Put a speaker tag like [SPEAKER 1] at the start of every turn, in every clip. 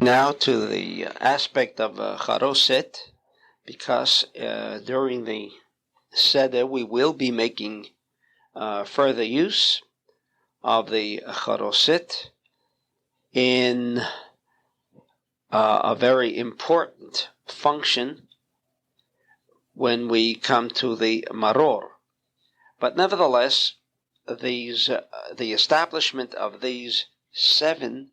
[SPEAKER 1] Now to the aspect of charoset, because during the seder we will be making further use of the charoset in a very important function when we come to the maror. But nevertheless, the establishment of these 7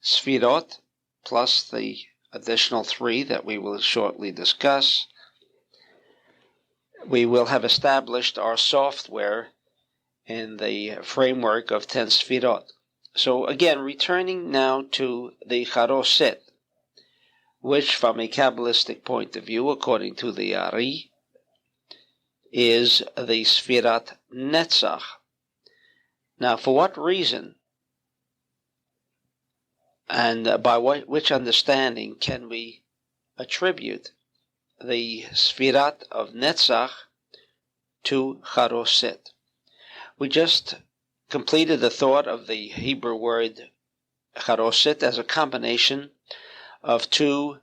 [SPEAKER 1] sfirot, plus the additional 3 that we will shortly discuss, we will have established our software in the framework of 10 sfirot. So again, returning now to the charoset, which from a Kabbalistic point of view, according to the Ari, is the Sfirat Netzach. Now, for what reason and by which understanding can we attribute the Sfirat of Netzach to Charoset? We just completed the thought of the Hebrew word Charoset as a combination of 2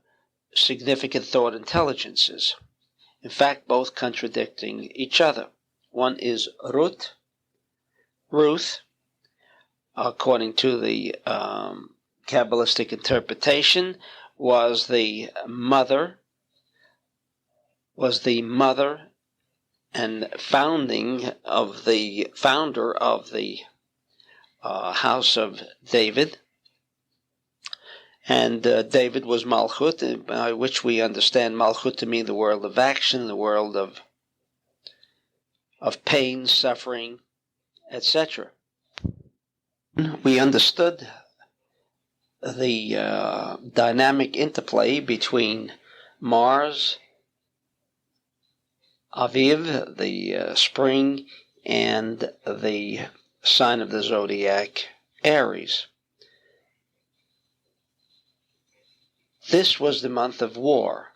[SPEAKER 1] significant thought intelligences. In fact, both contradicting each other. One is Ruth, according to the Kabbalistic interpretation, was the mother and founder of the house of David. And David was Malchut, by which we understand Malchut to mean the world of action, the world of pain, suffering, etc. We understood the dynamic interplay between Mars, Aviv, the spring, and the sign of the zodiac, Aries. This was the month of war,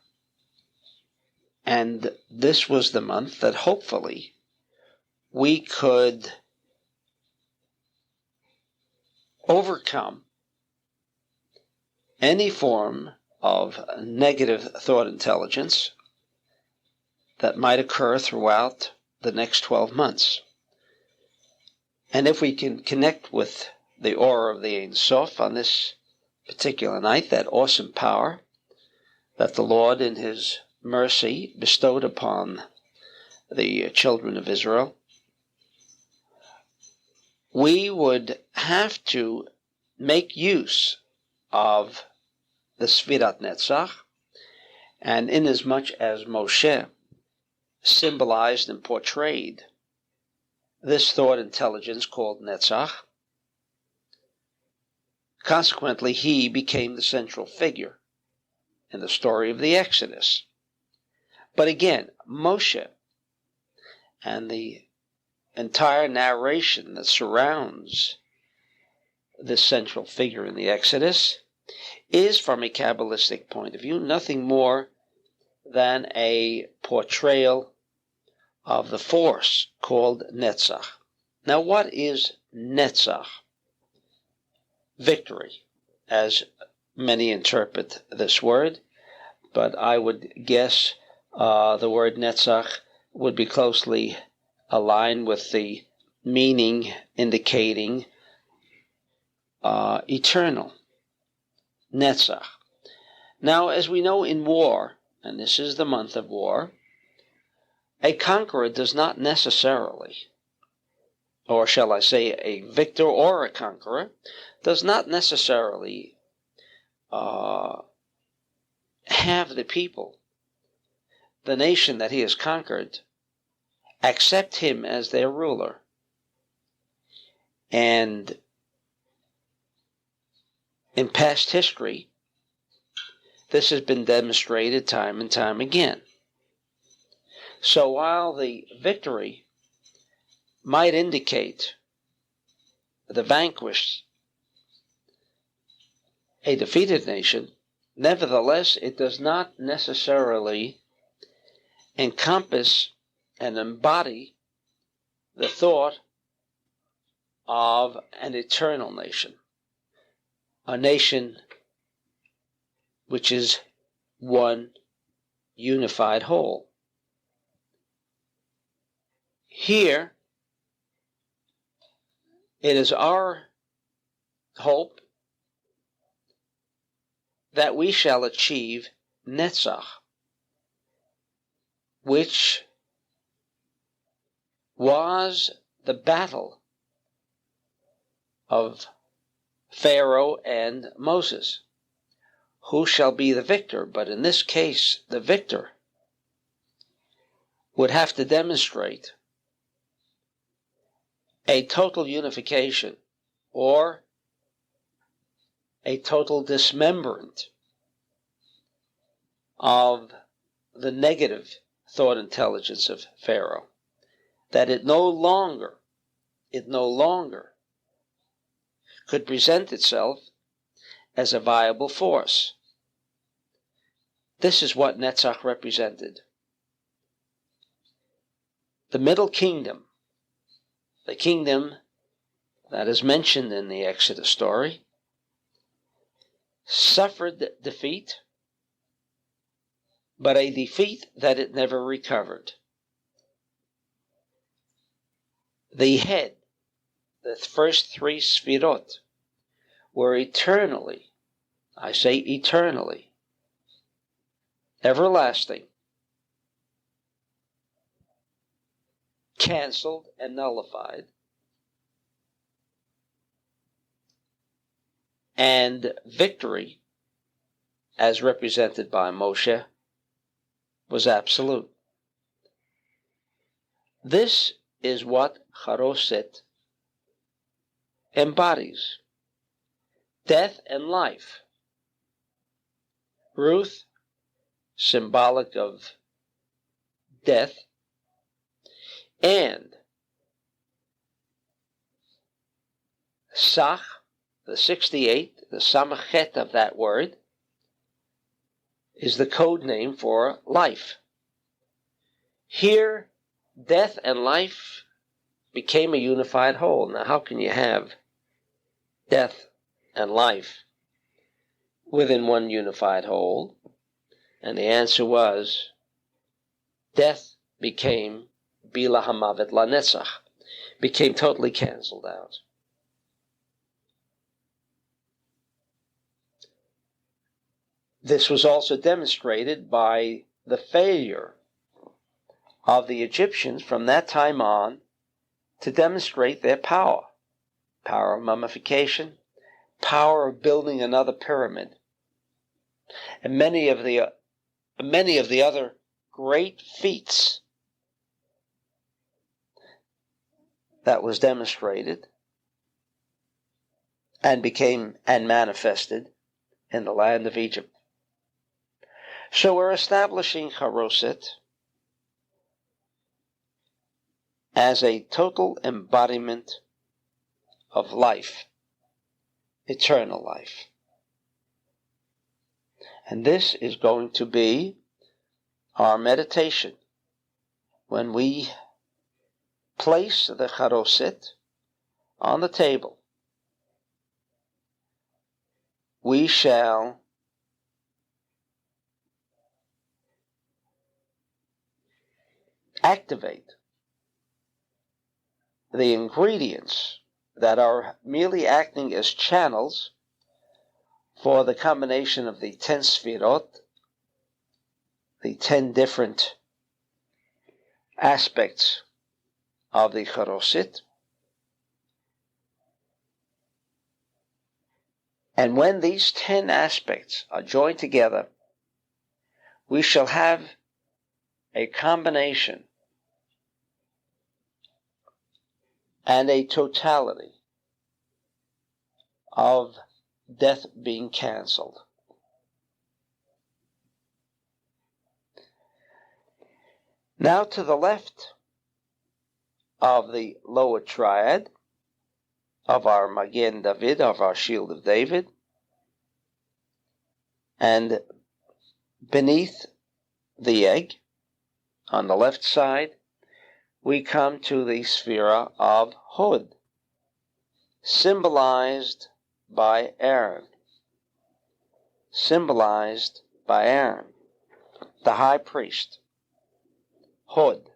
[SPEAKER 1] and this was the month that hopefully we could overcome any form of negative thought intelligence that might occur throughout the next 12 months. And if we can connect with the aura of the Ein Sof on this particular night, that awesome power that the Lord in His mercy bestowed upon the children of Israel, we would have to make use of the Sfirat Netzach, and inasmuch as Moshe symbolized and portrayed this thought intelligence called Netzach, consequently he became the central figure in the story of the Exodus. But again, Moshe and the entire narration that surrounds this central figure in the Exodus is, from a Kabbalistic point of view, nothing more than a portrayal of the force called Netzach. Now, what is Netzach? Victory, as many interpret this word, but I would guess the word Netzach would be closely aligned with the meaning indicating eternal, Netzach. Now, as we know in war, and this is the month of war, a conqueror does not necessarily, or shall I say a victor or a conqueror, does not necessarily have the people, the nation that he has conquered, accept him as their ruler. And in past history, this has been demonstrated time and time again. So while the victory might indicate the vanquished, a defeated nation, nevertheless, it does not necessarily encompass and embody the thought of an eternal nation, a nation which is one unified whole. Here, it is our hope that we shall achieve Netzach, which was the battle of Pharaoh and Moses. Who shall be the victor? But in this case, the victor would have to demonstrate a total unification or a total dismemberment of the negative thought intelligence of Pharaoh, that it no longer could present itself as a viable force. This is what Netzach represented. The Middle Kingdom, the kingdom that is mentioned in the Exodus story, suffered defeat, but a defeat that it never recovered. The head, the first three Sfirot, were eternally, I say eternally, everlasting, canceled and nullified, and victory, as represented by Moshe, was absolute. This is what Charoset embodies: death and life. Ruth, symbolic of death, and Sach, the 68, the Samachet of that word, is the code name for life. Here, death and life became a unified whole. Now, how can you have death and life within one unified whole? And the answer was, death became Bila Hamavet La Netzach, became totally canceled out. This was also demonstrated by the failure of the Egyptians from that time on to demonstrate their power of mummification, power of building another pyramid, and many of the other great feats that was demonstrated and became and manifested in the land of Egypt. So we're establishing Charoset as a total embodiment of life, eternal life. And this is going to be our meditation when we place the Charoset on the table. We shall activate the ingredients that are merely acting as channels for the combination of the 10 Sfirot, the 10 different aspects of the Charoset. And when these 10 aspects are joined together, we shall have a combination and a totality of death being canceled. Now to the left of the lower triad of our Magen David, of our Shield of David, and beneath the egg, on the left side, we come to the Sphira of Hod, symbolized by Aaron, symbolized by Aaron, the high priest. Hod,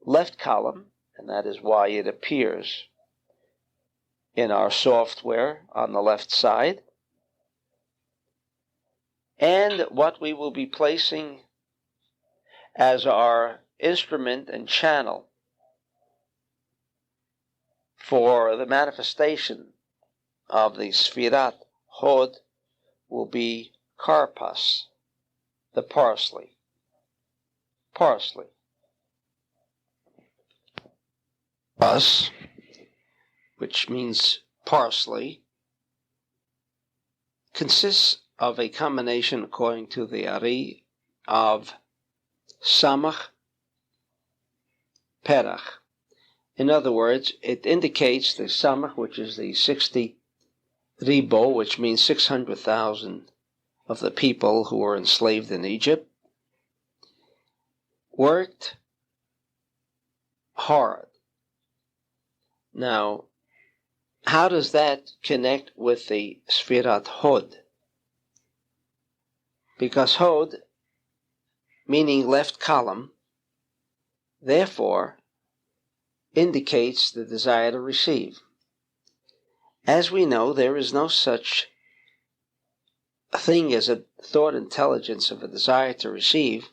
[SPEAKER 1] left column, and that is why it appears in our software on the left side. And what we will be placing as our instrument and channel for the manifestation of the Sfirat Hod will be karpas, the parsley. Parsley. Us, which means parsley, consists of a combination, according to the Ari, of samach, perach. In other words, it indicates the samach, which is the 60 ribo, which means 600,000 of the people who were enslaved in Egypt, worked hard. Now, how does that connect with the Sfirat Hod? Because Hod, meaning left column, therefore indicates the desire to receive. As we know, there is no such thing as a thought intelligence of a desire to receive,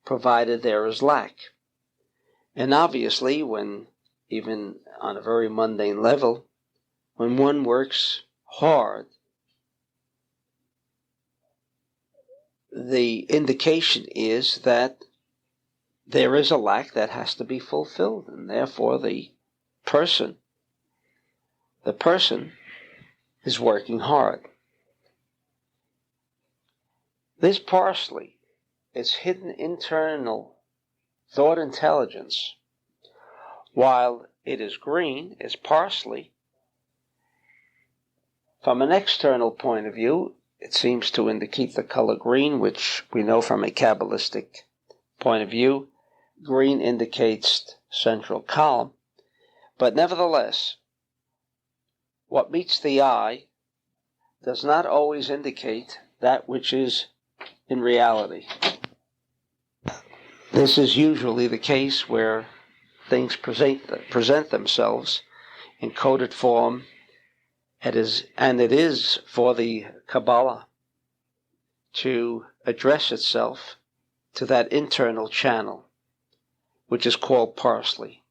[SPEAKER 1] provided there is lack. And obviously, when, even on a very mundane level, when one works hard, the indication is that there is a lack that has to be fulfilled, and therefore the person is working hard. This parsley is hidden internal thought intelligence. While it is green, is parsley. From an external point of view, it seems to indicate the color green, which we know from a Kabbalistic point of view, green indicates central column. But nevertheless, what meets the eye does not always indicate that which is in reality. This is usually the case where things present themselves in coded form. It is for the Kabbalah to address itself to that internal channel, which is called parsley.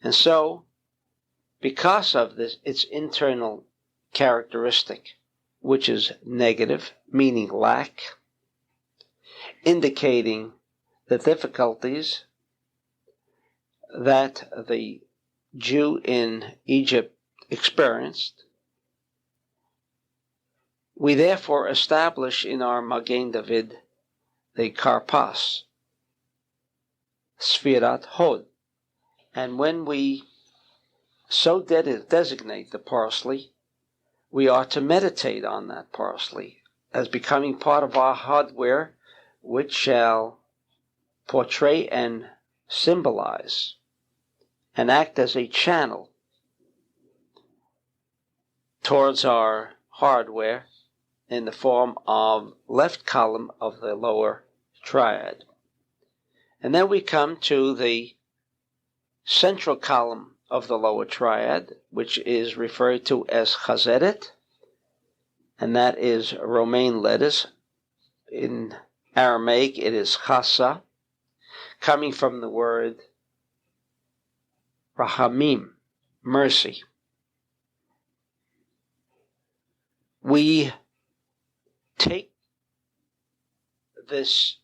[SPEAKER 1] And so, because of this, its internal characteristic, which is negative, meaning lack, indicating the difficulties that the Jew in Egypt experienced, we therefore establish in our Magen David the karpas, Sfirat Hod. And when we so designate the parsley, we are to meditate on that parsley as becoming part of our hardware, which shall portray and symbolize and act as a channel towards our hardware in the form of left column of the lower triad. And then we come to the central column of the lower triad, which is referred to as chazeret, and that is Romaine letters. In Aramaic, it is chasa, coming from the word rahamim, mercy. We take this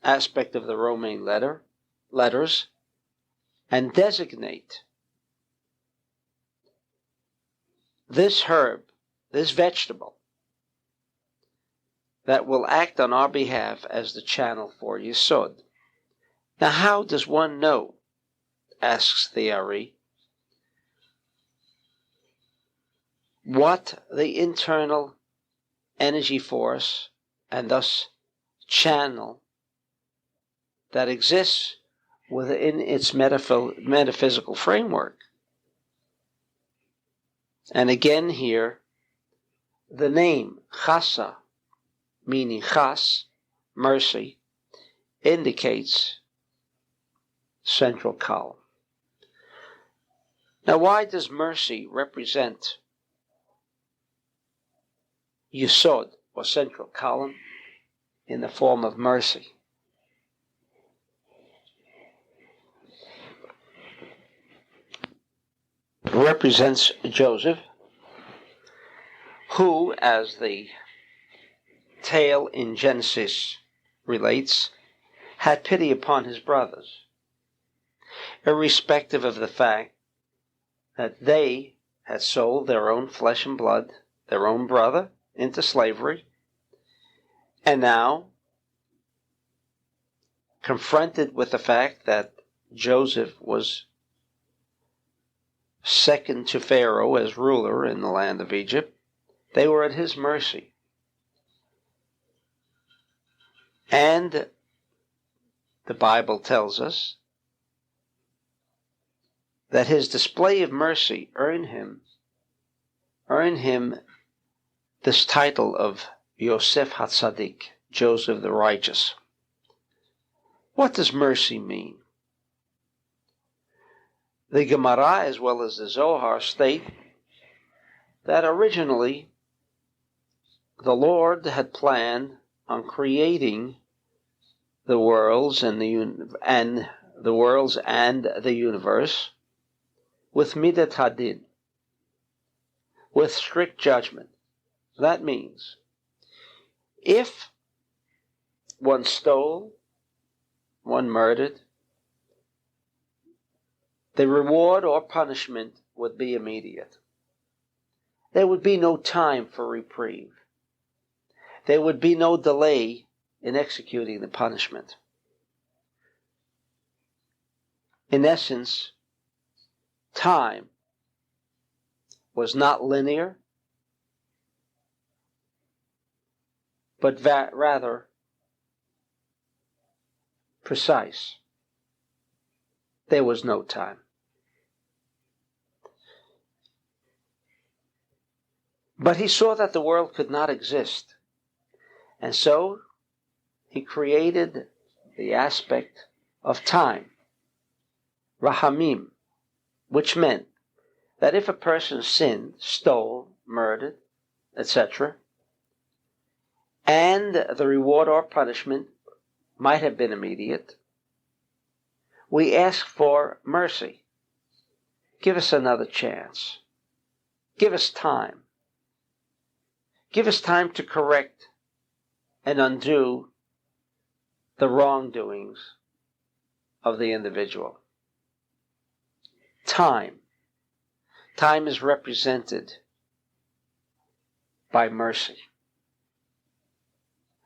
[SPEAKER 1] aspect of the Romaine letters and designate this herb, this vegetable, that will act on our behalf as the channel for Yesod. Now, how does one know, asks the Ari, what the internal energy force and thus channel that exists within its metaphysical framework? And again here, the name chasa, meaning chas, mercy, indicates central column. Now, why does mercy represent yesod, or central column, in the form of mercy? It represents Joseph, who, as the tale in Genesis relates, had pity upon his brothers, irrespective of the fact that they had sold their own flesh and blood, their own brother, into slavery, and now, confronted with the fact that Joseph was second to Pharaoh as ruler in the land of Egypt, they were at his mercy. And the Bible tells us that his display of mercy earned him this title of Yosef HaTzadik, Joseph the Righteous. What does mercy mean? The Gemara, as well as the Zohar, state that originally the Lord had planned on creating the worlds and the universe with midat hadin, with strict judgment. That means if one stole, one murdered, the reward or punishment would be immediate. There would be no time for reprieve. There would be no delay in executing the punishment. In essence, time was not linear, but rather precise. There was no time. But he saw that the world could not exist, and so he created the aspect of time, rahamim, which meant that if a person sinned, stole, murdered, etc., and the reward or punishment might have been immediate, we ask for mercy. Give us another chance. Give us time. Give us time to correct and undo the wrongdoings of the individual. Time. Time is represented by mercy.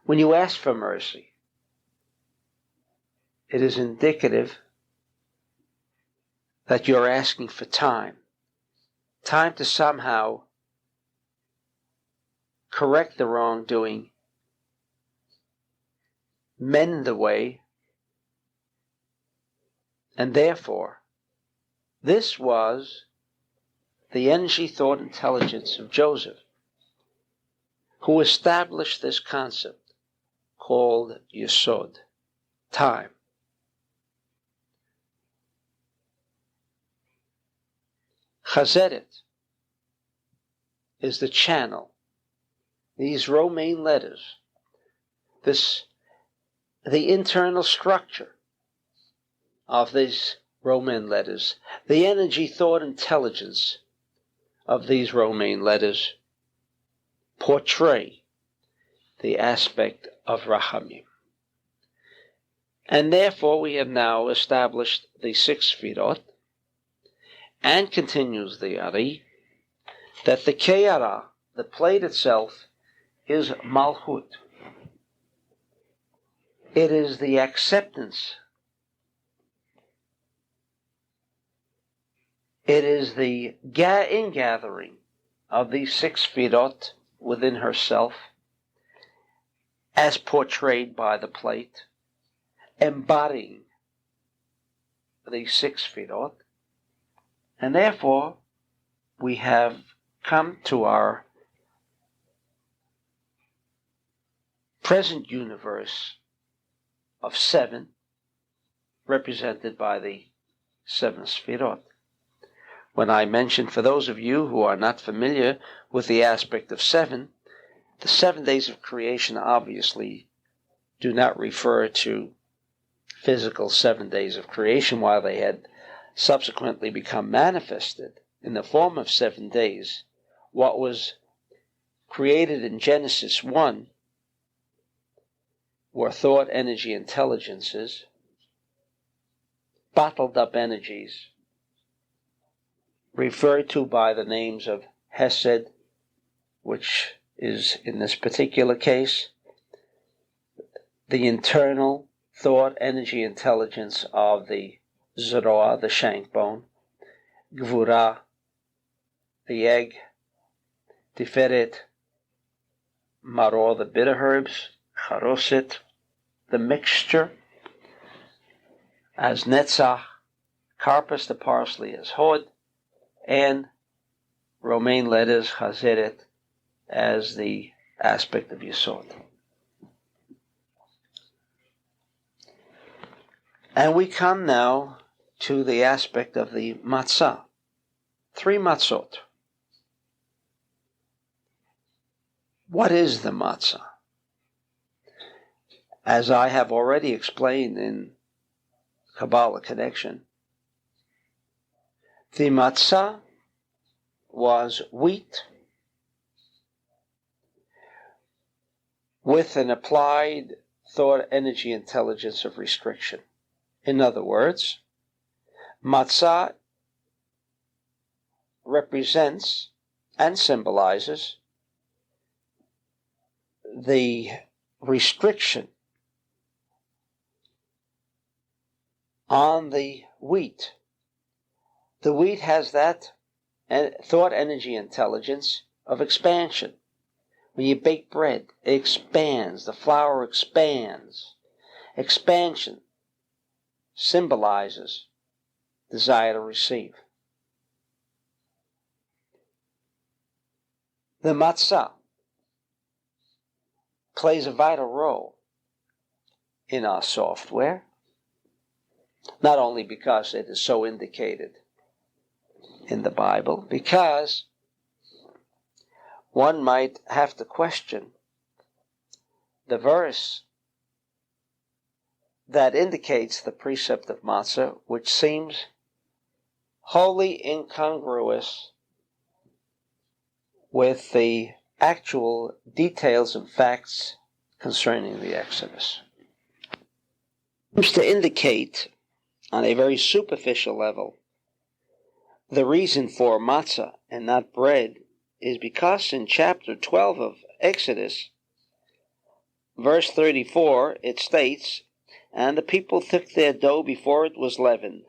[SPEAKER 1] When you ask for mercy, it is indicative that you're asking for time. Time to somehow correct the wrongdoing, mend the way, and therefore, this was the energy, thought, intelligence of Joseph, who established this concept called Yesod, time. Chazeret is the channel. These Romaine letters, the internal structure of these Roman letters, the energy, thought, intelligence of these Romaine letters portray the aspect of Rahamim. And therefore we have now established the 6 Sfirot, and continues the Ari, that the Keara, the plate itself, is Malchut. It is the acceptance. It is the ingathering of these 6 Sfirot within herself, as portrayed by the plate, embodying these 6 Sfirot, and therefore we have come to our present universe of 7, represented by the 7 Sfirot. When I mentioned, for those of you who are not familiar with the aspect of 7, the 7 days of creation obviously do not refer to physical 7 days of creation, while they had subsequently become manifested in the form of 7 days. What was created in Genesis 1 were thought, energy, intelligences, bottled up energies, referred to by the names of Hesed, which is, in this particular case, the internal thought, energy, intelligence of the Zeroah, the shank bone, Gvura, the egg, Tiferet, Maror, the bitter herbs, Charoset, the mixture, as Netzach, Karpas, the parsley, as Hod, and Romaine letters, Chazeret, as the aspect of Yesod. And we come now to the aspect of the matzah. 3 matzot. What is the matzah? As I have already explained in Kabbalah Connection, the matzah was wheat with an applied thought, energy, intelligence of restriction. In other words, matzah represents and symbolizes the restriction on the wheat. The wheat has that thought, energy, intelligence of expansion. When you bake bread, it expands. The flour expands. Expansion symbolizes desire to receive. The matzah plays a vital role in our software, not only because it is so indicated in the Bible, because one might have to question the verse that indicates the precept of matzah, which seems wholly incongruous with the actual details and facts concerning the Exodus. It seems to indicate, on a very superficial level, the reason for matzah and not bread is because in chapter 12 of Exodus, verse 34, it states, "And the people took their dough before it was leavened,"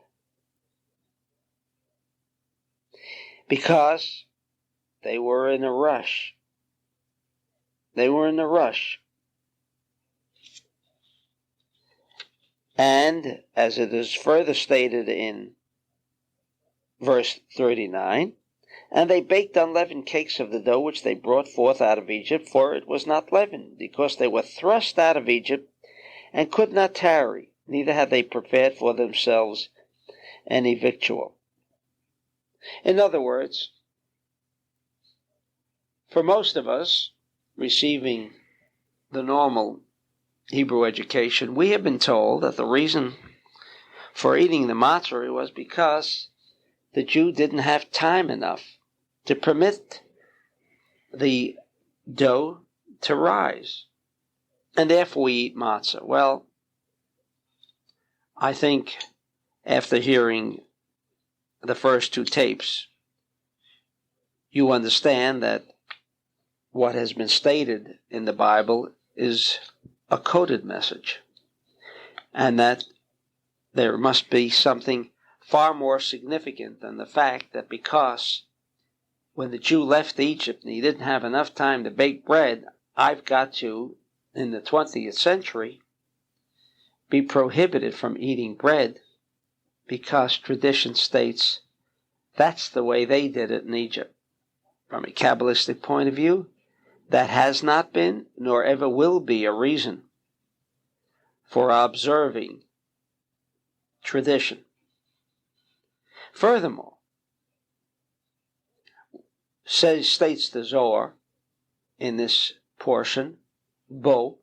[SPEAKER 1] because they were in a rush. They were in a rush. And as it is further stated in verse 39, "And they baked unleavened cakes of the dough which they brought forth out of Egypt, for it was not leavened, because they were thrust out of Egypt, and could not tarry, neither had they prepared for themselves any victual." In other words, for most of us receiving the normal Hebrew education, we have been told that the reason for eating the matzah was because the Jew didn't have time enough to permit the dough to rise, and therefore we eat matzah. Well, I think after hearing the first 2 tapes, you understand that what has been stated in the Bible is a coded message, and that there must be something far more significant than the fact that because when the Jew left Egypt and he didn't have enough time to bake bread, I've got to, in the 20th century, be prohibited from eating bread because tradition states that's the way they did it in Egypt. From a Kabbalistic point of view, that has not been nor ever will be a reason for observing tradition. Furthermore, states the Zohar in this portion, Bo,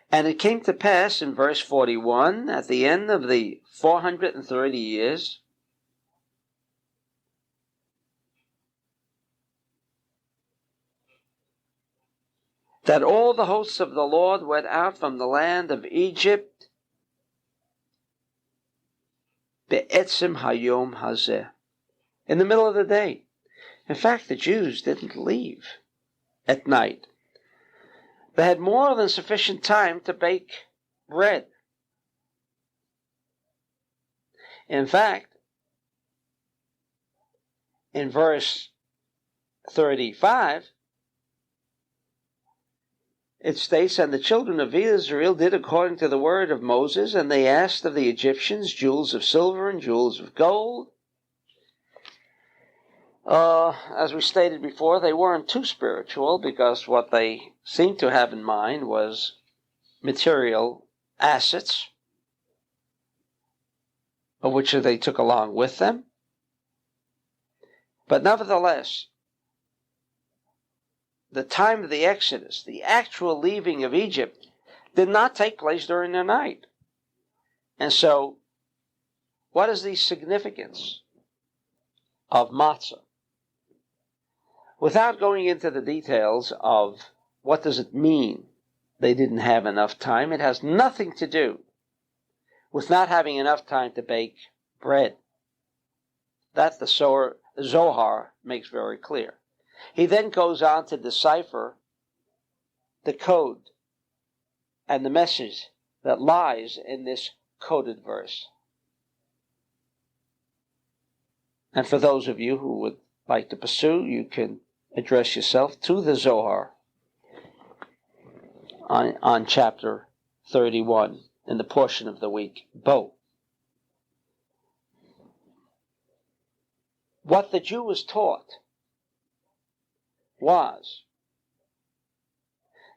[SPEAKER 1] and it came to pass in verse 41, at the end of the 430 years, that all the hosts of the Lord went out from the land of Egypt, be'etzim hayom hazeh, in the middle of the day. In fact, the Jews didn't leave at night. They had more than sufficient time to bake bread. In fact, in verse 35, it states, and the children of Israel did according to the word of Moses, and they asked of the Egyptians jewels of silver and jewels of gold. As we stated before, they weren't too spiritual, because what they seemed to have in mind was material assets, of which they took along with them. But nevertheless, the time of the Exodus, the actual leaving of Egypt, did not take place during the night. And so, what is the significance of matzah? Without going into the details of what does it mean they didn't have enough time, it has nothing to do with not having enough time to bake bread. That the Zohar makes very clear. He then goes on to decipher the code and the message that lies in this coded verse. And for those of you who would like to pursue, you can address yourself to the Zohar on chapter 31 in the portion of the week, Bo. What the Jew was taught was,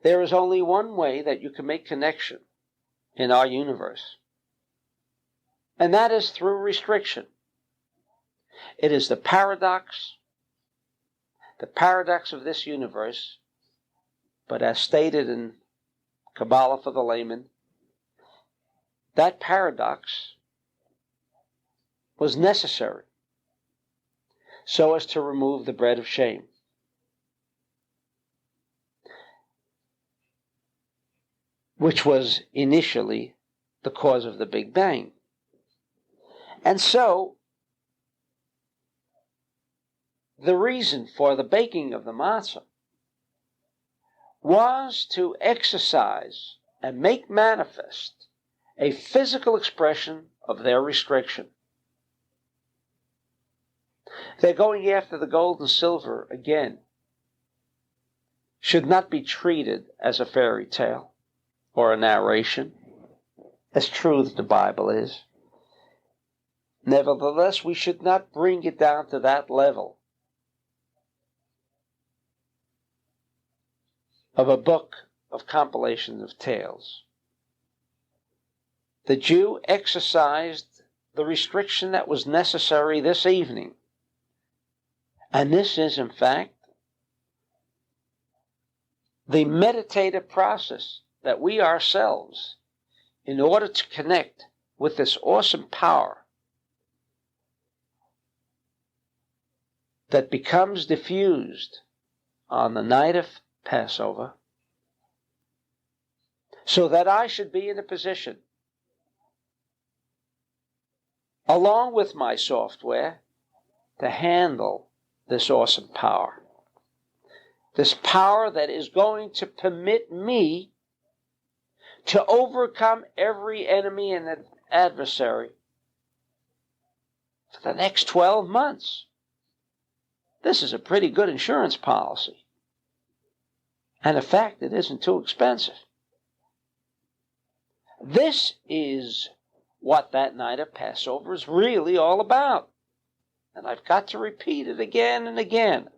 [SPEAKER 1] there is only one way that you can make connection in our universe, and that is through restriction. It is the paradox of this universe, but as stated in Kabbalah for the layman, that paradox was necessary so as to remove the bread of shame. Which was initially the cause of the Big Bang. And so, the reason for the baking of the matzah was to exercise and make manifest a physical expression of their restriction. They're going after the gold and silver again. Should not be treated as a fairy tale or a narration, as true as the Bible is. Nevertheless, we should not bring it down to that level of a book of compilations of tales. The Jew exercised the restriction that was necessary this evening. And this is, in fact, the meditative process that we ourselves, in order to connect with this awesome power that becomes diffused on the night of Passover, so that I should be in a position, along with my software, to handle this awesome power. This power that is going to permit me to overcome every enemy and adversary for the next 12 months. This is a pretty good insurance policy. And in fact, it isn't too expensive. This is what that night of Passover is really all about. And I've got to repeat it again and again.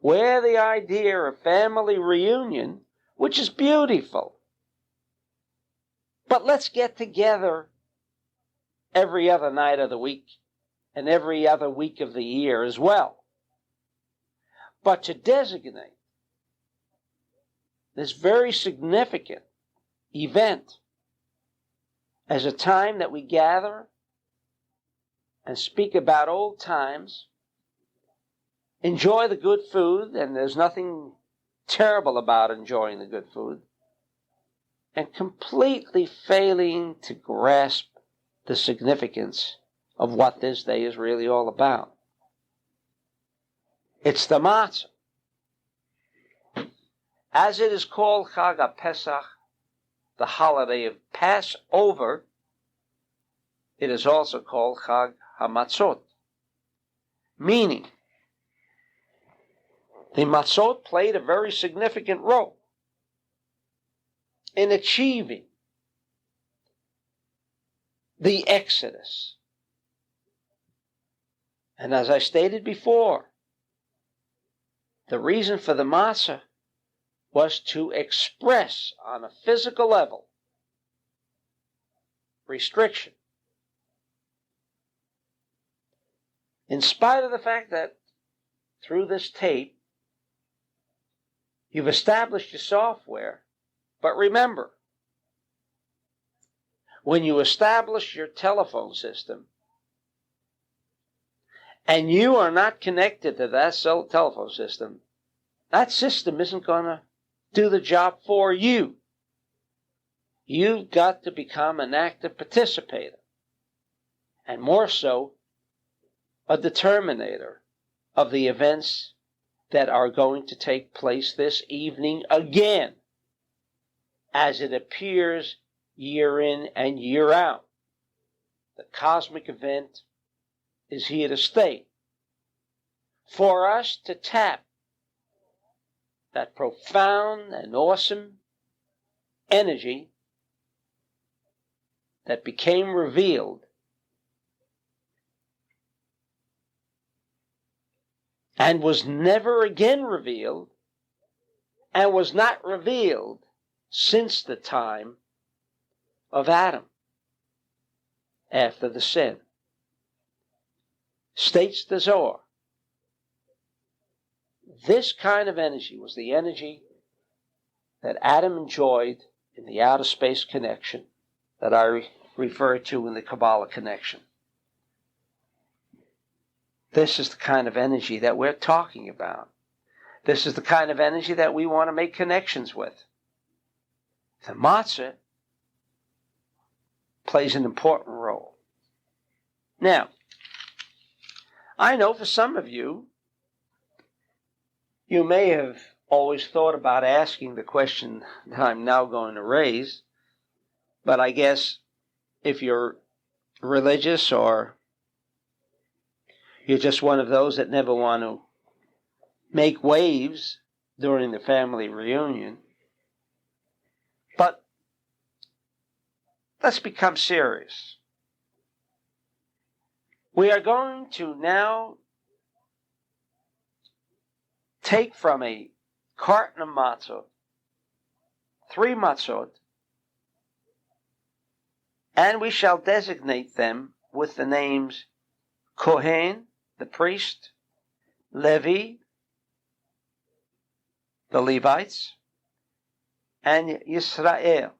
[SPEAKER 1] where the idea of family reunion, which is beautiful, but let's get together every other night of the week and every other week of the year as well. But to designate this very significant event as a time that we gather and speak about old times, enjoy the good food, and there's nothing terrible about enjoying the good food, and completely failing to grasp the significance of what this day is really all about. It's the matzah. As it is called Chag Pesach, the holiday of Passover, it is also called Chag HaMatzot, meaning the matzot played a very significant role in achieving the Exodus. And as I stated before, the reason for the matzah was to express on a physical level restriction. In spite of the fact that through this tape, you've established your software, but remember, when you establish your telephone system and you are not connected to that telephone system, that system isn't going to do the job for you. You've got to become an active participator, and more so, a determinator of the events that are going to take place this evening again, as it appears year in and year out. The cosmic event is here to stay. For us to tap that profound and awesome energy that became revealed and was never again revealed, and was not revealed since the time of Adam, after the sin. States the Zohar, this kind of energy was the energy that Adam enjoyed in the outer space connection that I refer to in the Kabbalah connection. This is the kind of energy that we're talking about. This is the kind of energy that we want to make connections with. The matzah plays an important role. Now, I know for some of you, you may have always thought about asking the question that I'm now going to raise, but I guess if you're religious or you're just one of those that never want to make waves during the family reunion. But let's become serious. We are going to now take from a carton of matzot, 3 matzot, and we shall designate them with the names Kohen, the priest, Levi, the Levites, and Yisrael,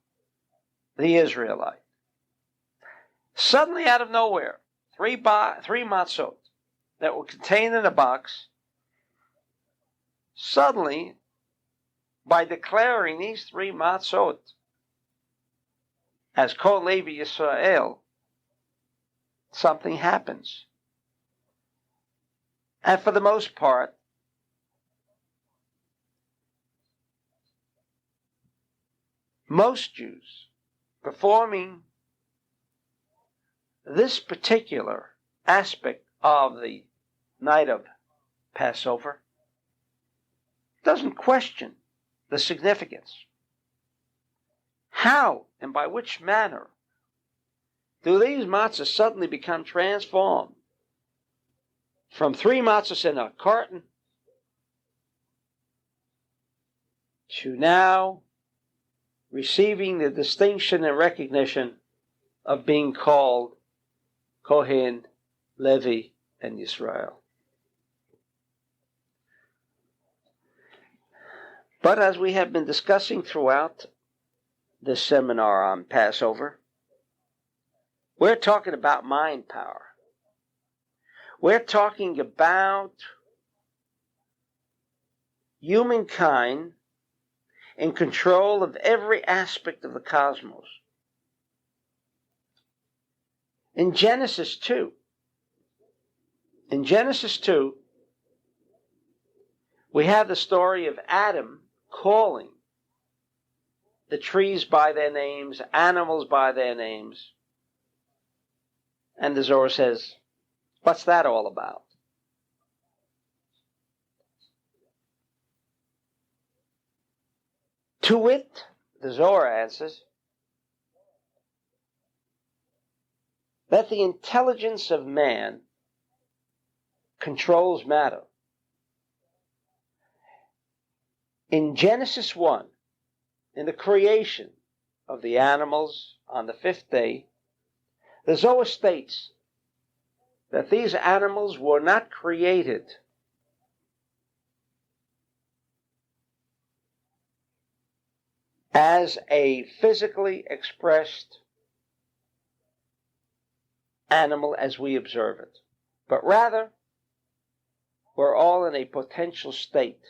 [SPEAKER 1] the Israelite. Suddenly, out of nowhere, 3 matzot that were contained in a box, suddenly, by declaring these 3 matzot as Kol Levi Yisrael, something happens. And for the most part, most Jews performing this particular aspect of the night of Passover doesn't question the significance. How and by which manner do these matzahs suddenly become transformed from 3 matzahs in a carton to now receiving the distinction and recognition of being called Kohen, Levi, and Yisrael. But as we have been discussing throughout this seminar on Passover, we're talking about mind power. We're talking about humankind in control of every aspect of the cosmos. In Genesis 2, we have the story of Adam calling the trees by their names, animals by their names. And the Zohar says, what's that all about? To it, the Zohar answers, that the intelligence of man controls matter. In Genesis 1, in the creation of the animals on the fifth day, the Zohar states that these animals were not created as a physically expressed animal as we observe it, but rather we're all in a potential state,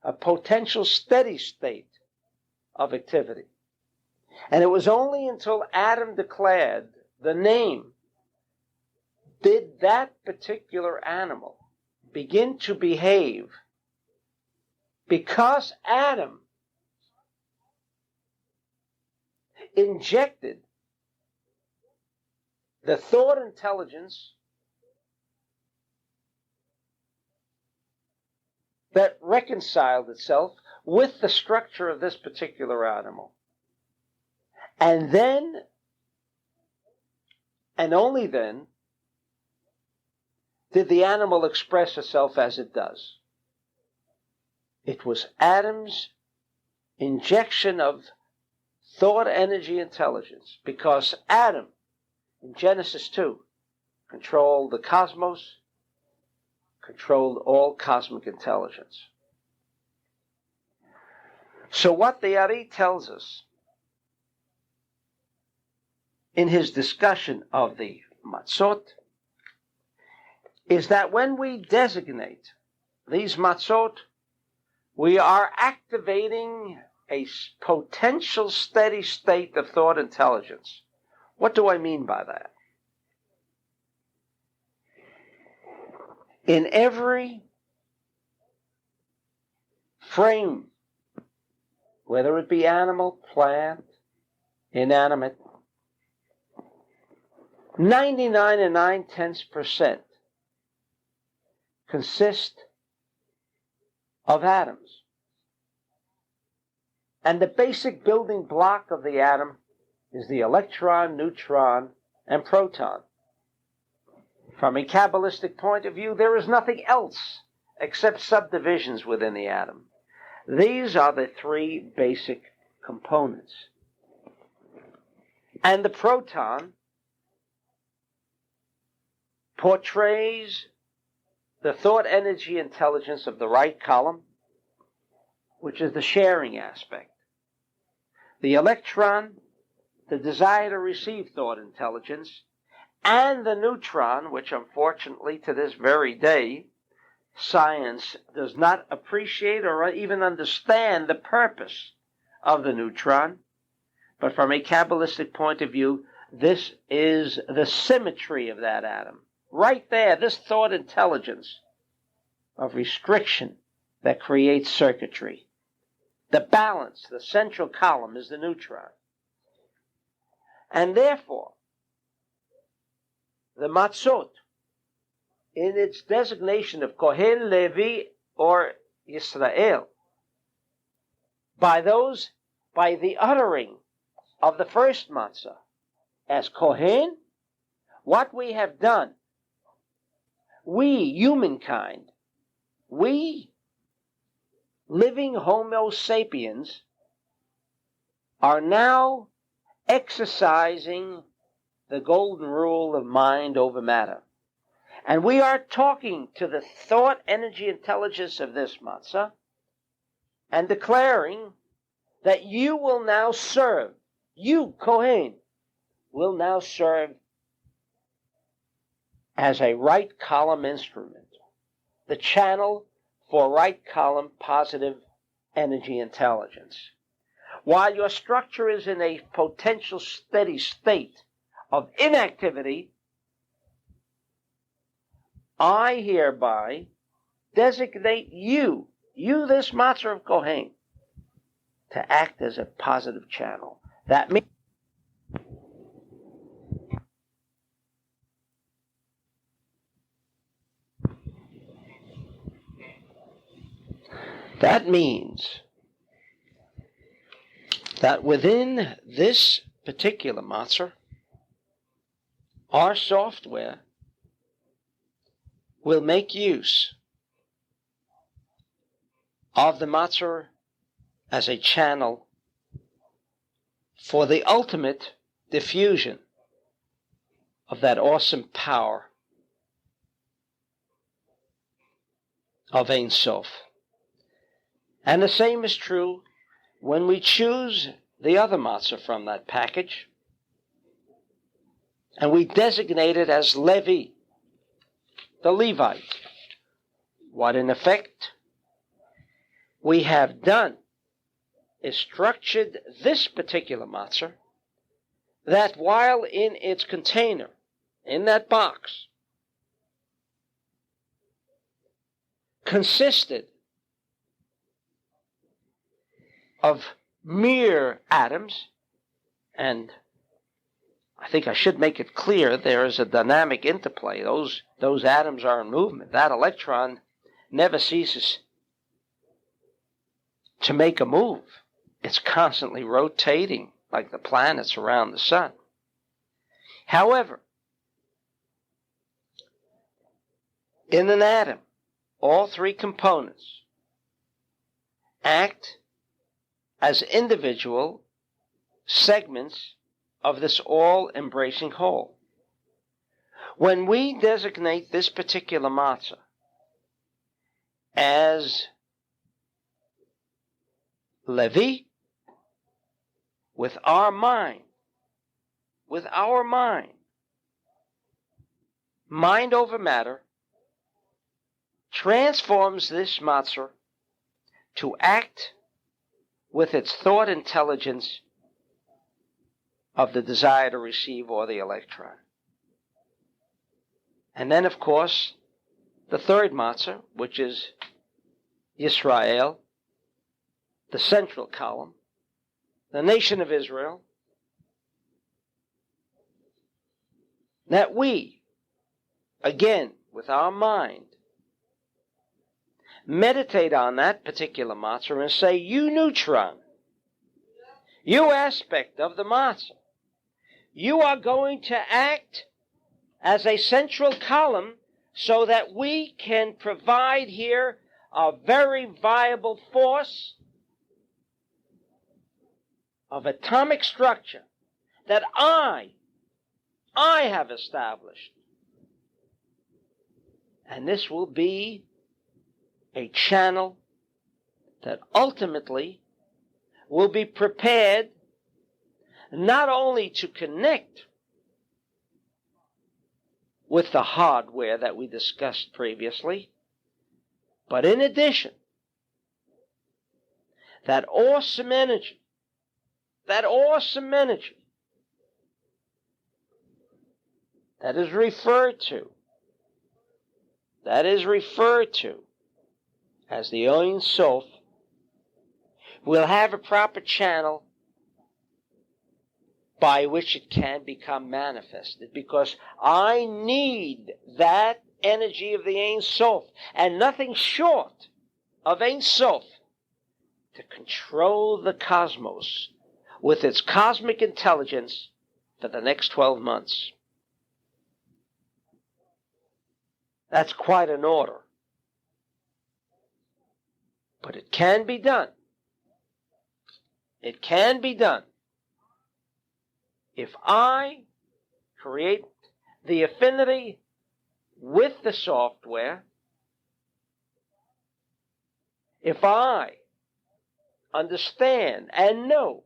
[SPEAKER 1] a potential steady state of activity. And it was only until Adam declared the name did that particular animal begin to behave, because Adam injected the thought intelligence that reconciled itself with the structure of this particular animal. And then, and only then, did the animal express itself as it does. It was Adam's injection of thought, energy, intelligence, because Adam, in Genesis 2, controlled the cosmos, controlled all cosmic intelligence. So what the Ari tells us in his discussion of the matzot is that when we designate these matzot, we are activating a potential steady state of thought intelligence. What do I mean by that? In every frame, whether it be animal, plant, inanimate, 99 and 9/10% consist of atoms. And the basic building block of the atom is the electron, neutron, and proton. From a Kabbalistic point of view, there is nothing else except subdivisions within the atom. These are the three basic components. And the proton portrays the thought, energy, intelligence of the right column, which is the sharing aspect. The electron, the desire to receive thought intelligence, and the neutron, which unfortunately to this very day, science does not appreciate or even understand the purpose of the neutron. But from a Kabbalistic point of view, this is the symmetry of that atom. Right there, this thought intelligence of restriction that creates circuitry. The balance, the central column, is the neutron. And therefore, the matzot, in its designation of Kohen, Levi, or Yisrael, by the uttering of the first matzah as Kohen, what we have done, we, humankind, we living Homo sapiens are now exercising the golden rule of mind over matter. And we are talking to the thought, energy, intelligence of this matzah and declaring that you will now serve, you, Kohen, will now serve as a right column instrument, the channel for right column positive energy intelligence. While your structure is in a potential steady state of inactivity, I hereby designate you, this Matzah of Kohen, to act as a positive channel. That means that within this particular Matzah, our software will make use of the Matzah as a channel for the ultimate diffusion of that awesome power of Ein Sof. And the same is true when we choose the other matzah from that package, and we designate it as Levi, the Levite. What in effect we have done is structured this particular matzah that while in its container, in that box, consisted of mere atoms, and I think I should make it clear there is a dynamic interplay. Those atoms are in movement. That electron never ceases to make a move. It's constantly rotating like the planets around the sun. However, in an atom, all three components act as individual segments of this all-embracing whole. When we designate this particular matzah as Levi, with our mind over matter, transforms this matzah to act with its thought intelligence of the desire to receive or the electron. And then, of course, the third matzah, which is Yisrael, the central column, the nation of Israel, that we, again, with our mind, meditate on that particular matzah and say, you neutron, you aspect of the matzah, you are going to act as a central column so that we can provide here a very viable force of atomic structure that I have established. And this will be a channel that ultimately will be prepared not only to connect with the hardware that we discussed previously, but in addition, that awesome energy that is referred to as the Ein Sof will have a proper channel by which it can become manifested, because I need that energy of the Ein Sof and nothing short of Ein Sof to control the cosmos with its cosmic intelligence for the next 12 months. That's quite an order. But it can be done. It can be done if I create the affinity with the software, if I understand and know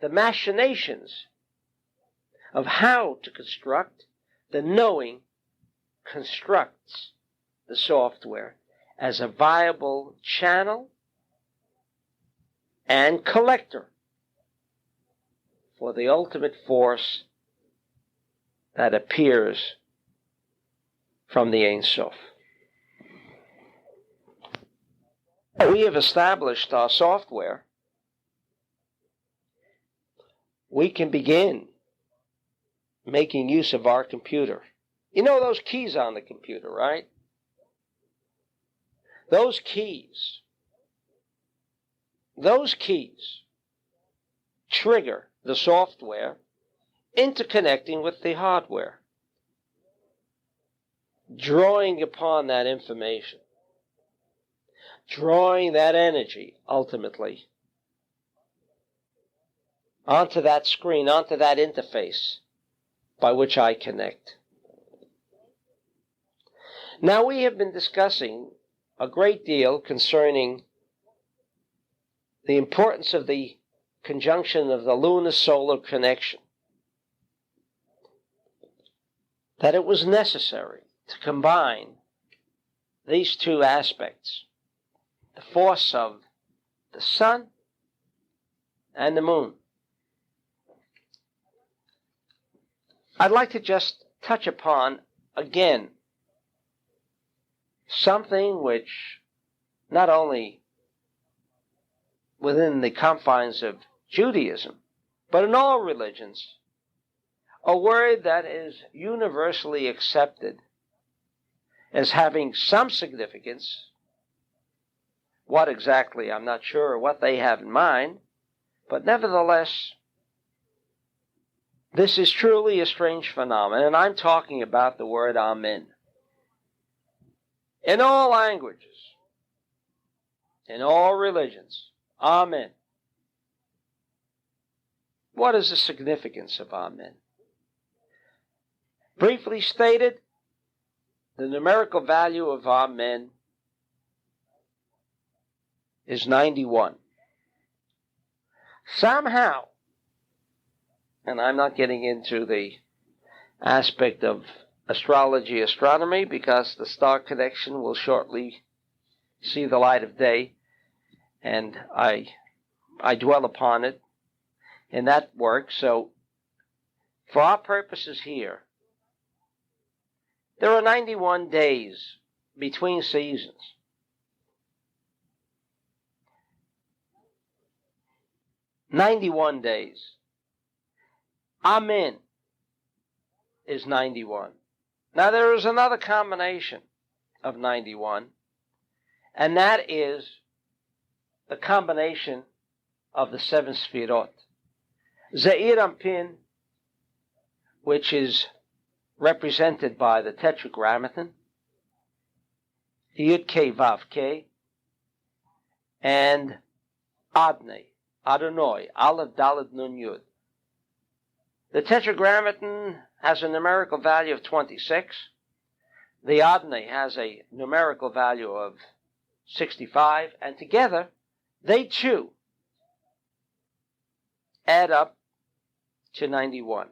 [SPEAKER 1] the machinations of how to construct, the knowing constructs the software as a viable channel and collector for the ultimate force that appears from the Ein Sof. We have established our software. We can begin making use of our computer. You know those keys on the computer, right? Those keys trigger the software interconnecting with the hardware, drawing upon that information, drawing that energy, ultimately, onto that screen, onto that interface by which I connect. Now, we have been discussing a great deal concerning the importance of the conjunction of the lunar-solar connection, that it was necessary to combine these two aspects, the force of the sun and the moon. I'd like to just touch upon, again, something which not only within the confines of Judaism, but in all religions, a word that is universally accepted as having some significance. What exactly, I'm not sure what they have in mind, but nevertheless, this is truly a strange phenomenon, and I'm talking about the word Amen. In all languages, in all religions, Amen. What is the significance of Amen? Briefly stated, the numerical value of Amen is 91. Somehow, and I'm not getting into the aspect of astrology, astronomy, because the star connection will shortly see the light of day, and I dwell upon it in that work. So, for our purposes here, there are 91 days between seasons. "91 days. Amen is 91. Now there is another combination of 91, and that is the combination of the 7 Sfirot. 1hr&26min, which is represented by the Tetragrammaton, Yud K Vav K, and Adnei, Adonai, Aleph Daled Nun Yud. The Tetragrammaton has a numerical value of 26. The Adnei has a numerical value of 65, and together, they too add up to 91.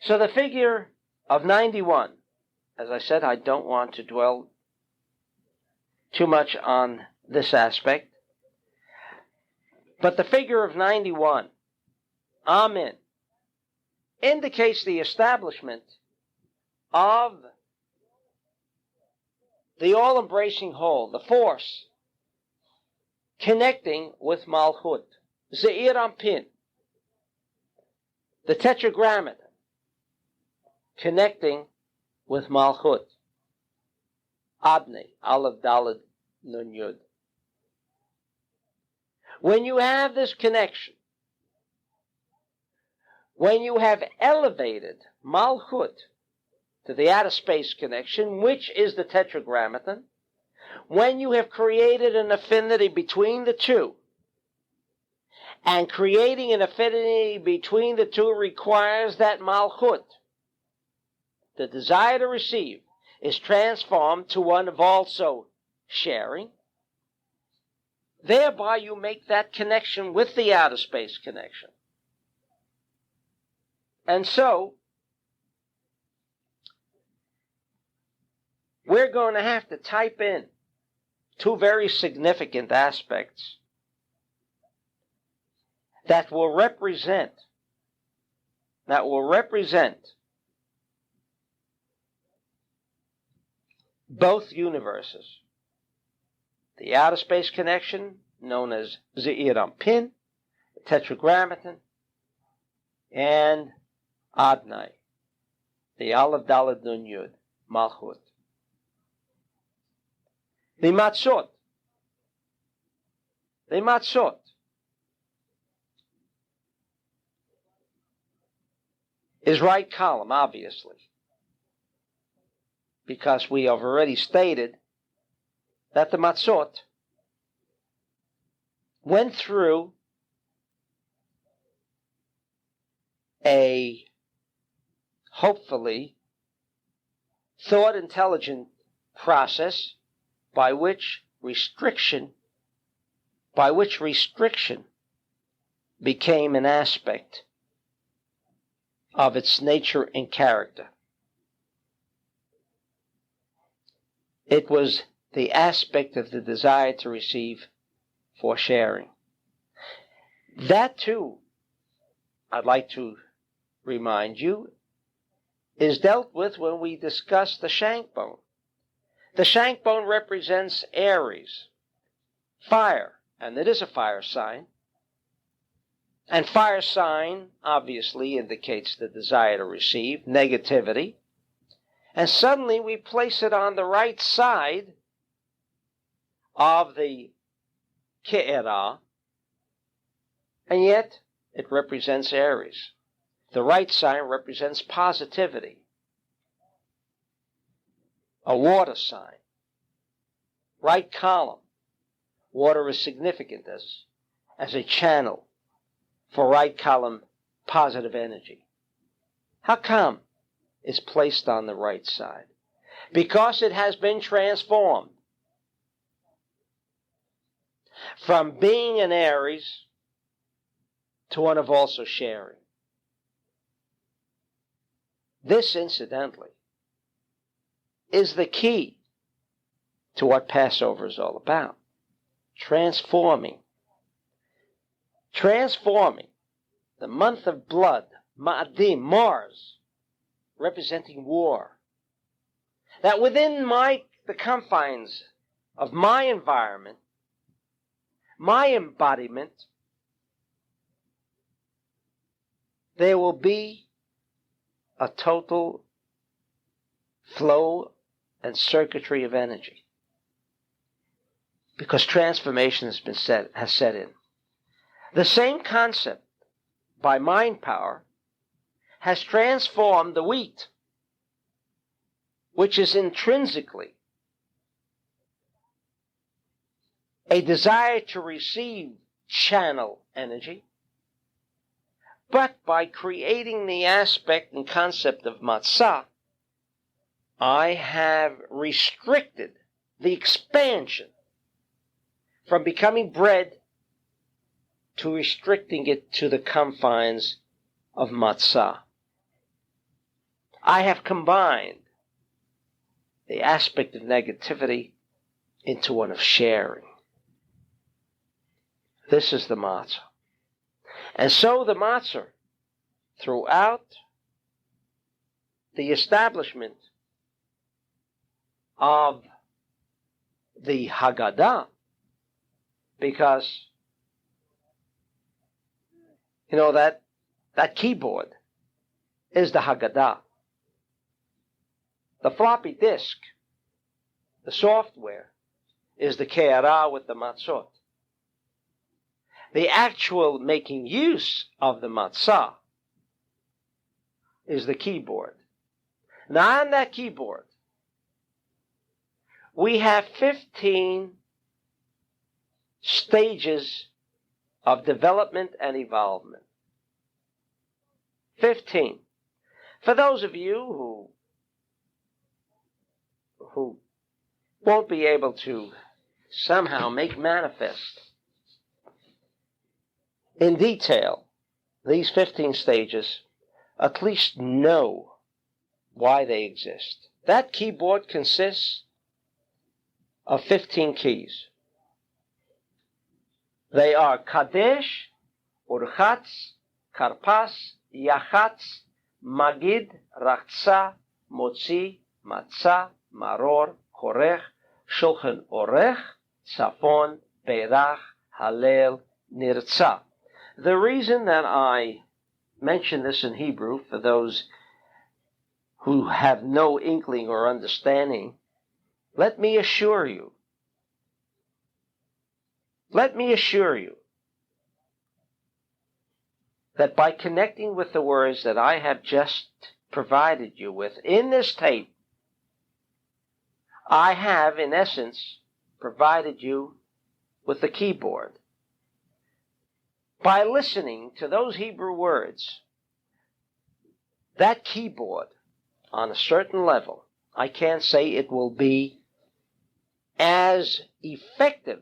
[SPEAKER 1] So the figure of 91, as I said, I don't want to dwell too much on this aspect, but the figure of 91, Amen, indicates the establishment of the all-embracing whole, the force connecting with Malchut, 1hr&26min, the Tetragrammaton connecting with Malchut, Adnei, Aleph Daled Nun Yud. When you have this connection, when you have elevated Malchut to the outer space connection, which is the Tetragrammaton, When you have created an affinity between the two, and creating an affinity between the two requires that malchut, the desire to receive, is transformed to one of also sharing. Thereby you make that connection with the outer space connection. And so, we're going to have to type in two very significant aspects that will represent both universes. The outer space connection, known as 1hr&26min, the tetragrammaton, and Adnai, the Aleph Daled Nun Yud, Malchut. The matzot is right column, obviously, because we have already stated that the matzot went through a hopefully thought-intelligent process by which restriction became an aspect of its nature and character. It was the aspect of the desire to receive for sharing. That too, I'd like to remind you, is dealt with when we discuss the shank bone. The shank bone represents Aries, fire, and it is a fire sign. And fire sign obviously indicates the desire to receive, negativity. And suddenly we place it on the right side of the ke'erah, and yet it represents Aries. The right sign represents positivity, a water sign. Right column. Water is significant as a channel for right column positive energy. How come it's placed on the right side? Because it has been transformed from being an Aries to one of also sharing. This, incidentally, is the key to what Passover is all about. Transforming the month of blood, Ma'adim, Mars, representing war, that within the confines of my environment, my embodiment, there will be a total flow and circuitry of energy, because transformation has set in. The same concept by mind power has transformed the wheat, which is intrinsically a desire to receive channel energy, but by creating the aspect and concept of matzah, I have restricted the expansion from becoming bread to restricting it to the confines of matzah. I have combined the aspect of negativity into one of sharing. This is the matzah. And so the matzah, throughout the establishment of the Haggadah, because that keyboard is the Haggadah. The floppy disk, the software, is the ke'erah with the matzot. The actual making use of the matzah is the keyboard. Now on that keyboard, we have 15 stages of development and evolvement. 15. For those of you who won't be able to somehow make manifest in detail these 15 stages, at least know why they exist. That keyboard consists of 15 keys. They are Kadesh, Urchatz, Karpas, Yachatz, Magid, Rachza, Motzi, Matzah, Maror, Korech, Shulchan Orech, Tzafon, Berach, Halel, Nirtzah. The reason that I mention this in Hebrew, for those who have no inkling or understanding, let me assure you that by connecting with the words that I have just provided you with in this tape, I have, in essence, provided you with the keyboard. By listening to those Hebrew words, that keyboard, on a certain level, I can't say it will be as effective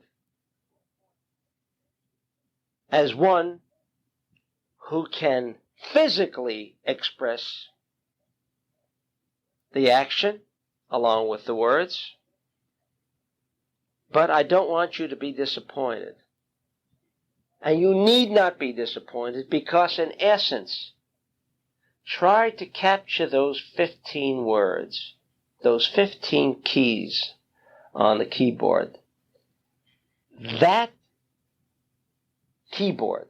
[SPEAKER 1] as one who can physically express the action along with the words. But I don't want you to be disappointed. And you need not be disappointed, because in essence, try to capture those 15 words, those 15 keys on the keyboard. That keyboard,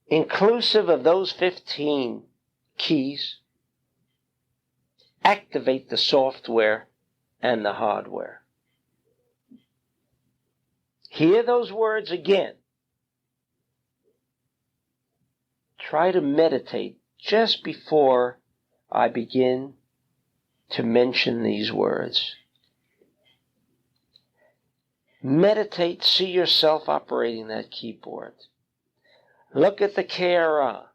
[SPEAKER 1] inclusive of those 15 keys, activate the software and the hardware. Hear those words again. Try to meditate just before I begin to mention these words. Meditate, see yourself operating that keyboard. Look at the Kara,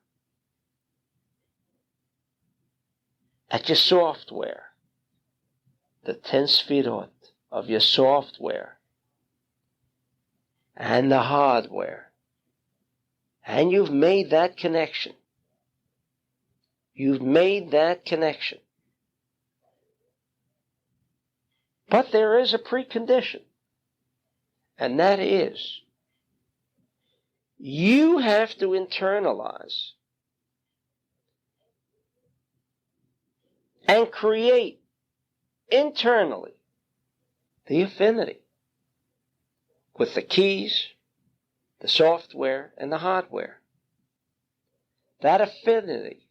[SPEAKER 1] at your software, the 10 sfirot of your software, and the hardware. And you've made that connection. You've made that connection. But there is a precondition, and that is, you have to internalize and create internally the affinity with the keys, the software, and the hardware. That affinity,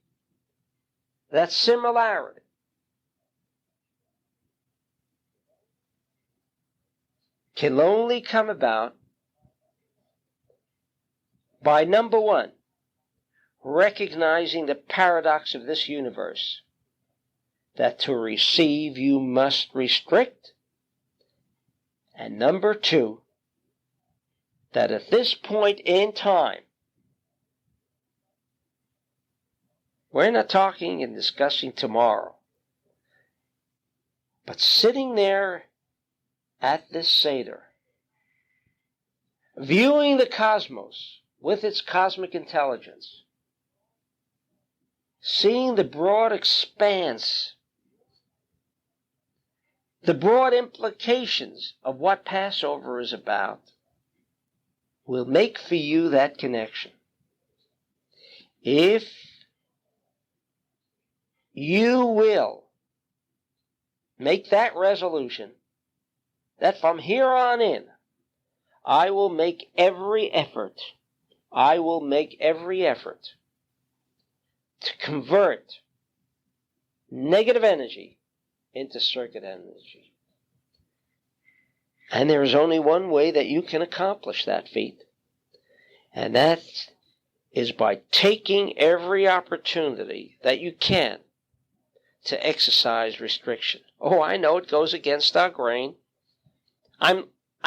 [SPEAKER 1] that similarity, can only come about by, number one, recognizing the paradox of this universe, that to receive you must restrict, and number two, that at this point in time, we're not talking and discussing tomorrow, but sitting there at this Seder, viewing the cosmos with its cosmic intelligence, seeing the broad expanse, the broad implications of what Passover is about, will make for you that connection. If you will make that resolution, that from here on in, I will make every effort to convert negative energy into circuit energy. And there is only one way that you can accomplish that feat, and that is by taking every opportunity that you can to exercise restriction. Oh, I know it goes against our grain. I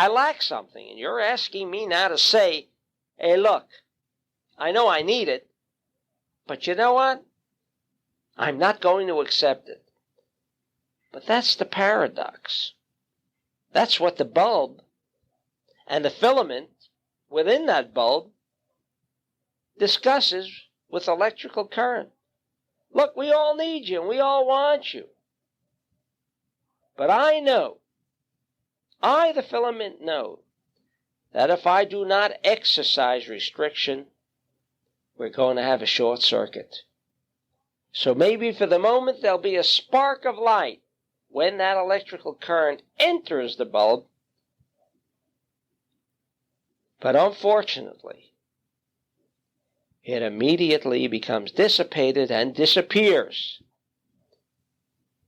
[SPEAKER 1] lack something, and you're asking me now to say, hey, look, I know I need it, but you know what? I'm not going to accept it. But that's the paradox. That's what the bulb and the filament within that bulb discusses with electrical current. Look, we all need you and we all want you. But I know, I, the filament, know that if I do not exercise restriction, we're going to have a short circuit. So maybe for the moment there'll be a spark of light when that electrical current enters the bulb. But unfortunately, it immediately becomes dissipated and disappears.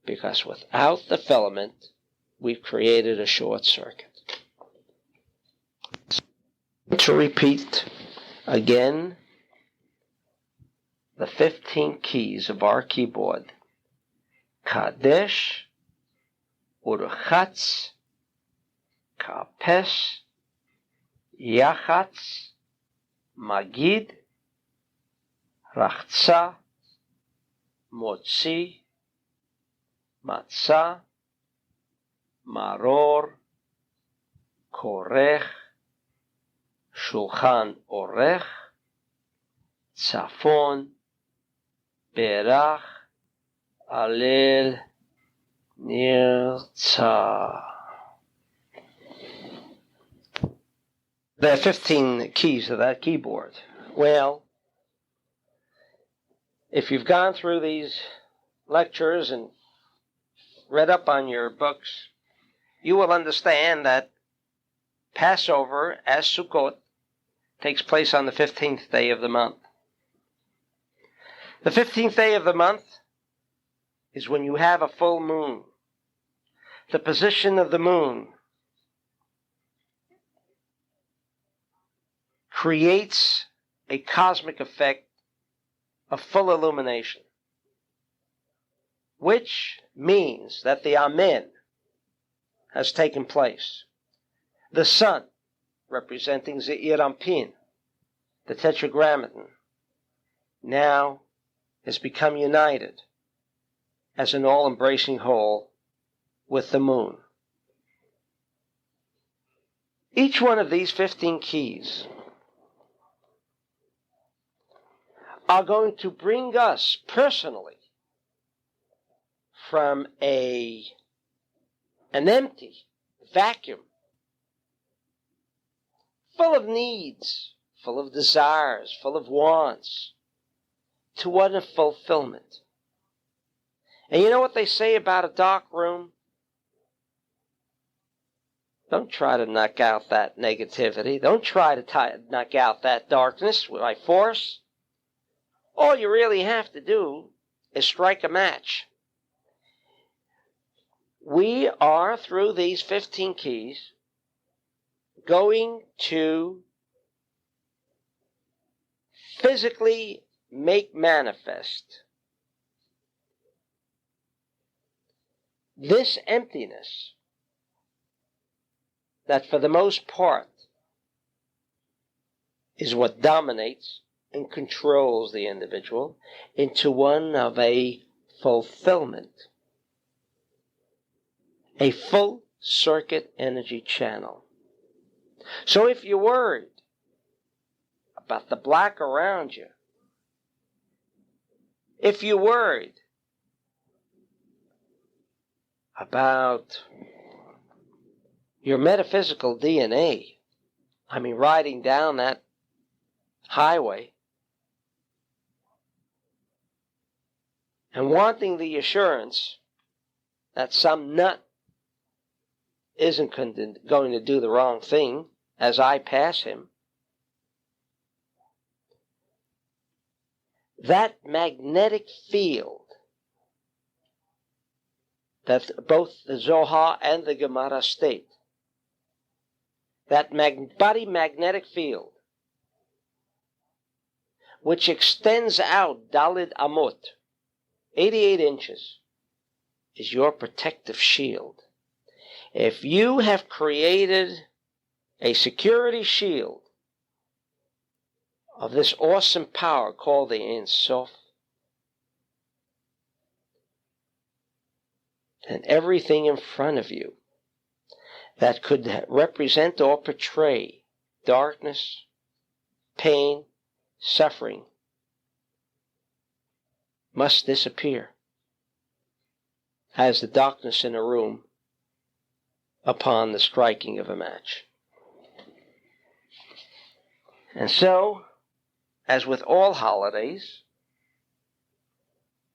[SPEAKER 1] Because without the filament, we've created a short circuit. To repeat again, the 15 keys of our keyboard. Kadesh, Urchatz, Kapes, Yachatz, Magid, Rachza, Motzi, Matzah, Maror, Korech, Shulchan Orech, Tzafon, Berach, Alel, Nirtzah. There are 15 keys of that keyboard. Well, if you've gone through these lectures and read up on your books, you will understand that Passover, as Sukkot, takes place on the 15th day of the month. The 15th day of the month is when you have a full moon. The position of the moon creates a cosmic effect of full illumination, which means that the Amen has taken place. The sun, representing 1hr&26min, the tetragrammaton, now has become united as an all-embracing whole with the moon. Each one of these 15 keys are going to bring us personally from an empty vacuum, full of needs, full of desires, full of wants, to one of fulfillment. And you know what they say about a dark room? Don't try to knock out that negativity. Don't try to knock out that darkness by force. All you really have to do is strike a match. We are, through these 15 keys, going to physically make manifest this emptiness that for the most part is what dominates and controls the individual into one of a fulfillment, a full circuit energy channel. So if you're worried about the black around you, if you're worried about your metaphysical DNA, riding down that highway and wanting the assurance that some nut isn't going to do the wrong thing as I pass him, that magnetic field that both the Zohar and the Gemara state, that body magnetic field, which extends out Dalid Amot, 88 inches, is your protective shield. If you have created a security shield of this awesome power called the Ein Sof, then everything in front of you that could represent or portray darkness, pain, suffering must disappear as the darkness in a room upon the striking of a match. And so, as with all holidays,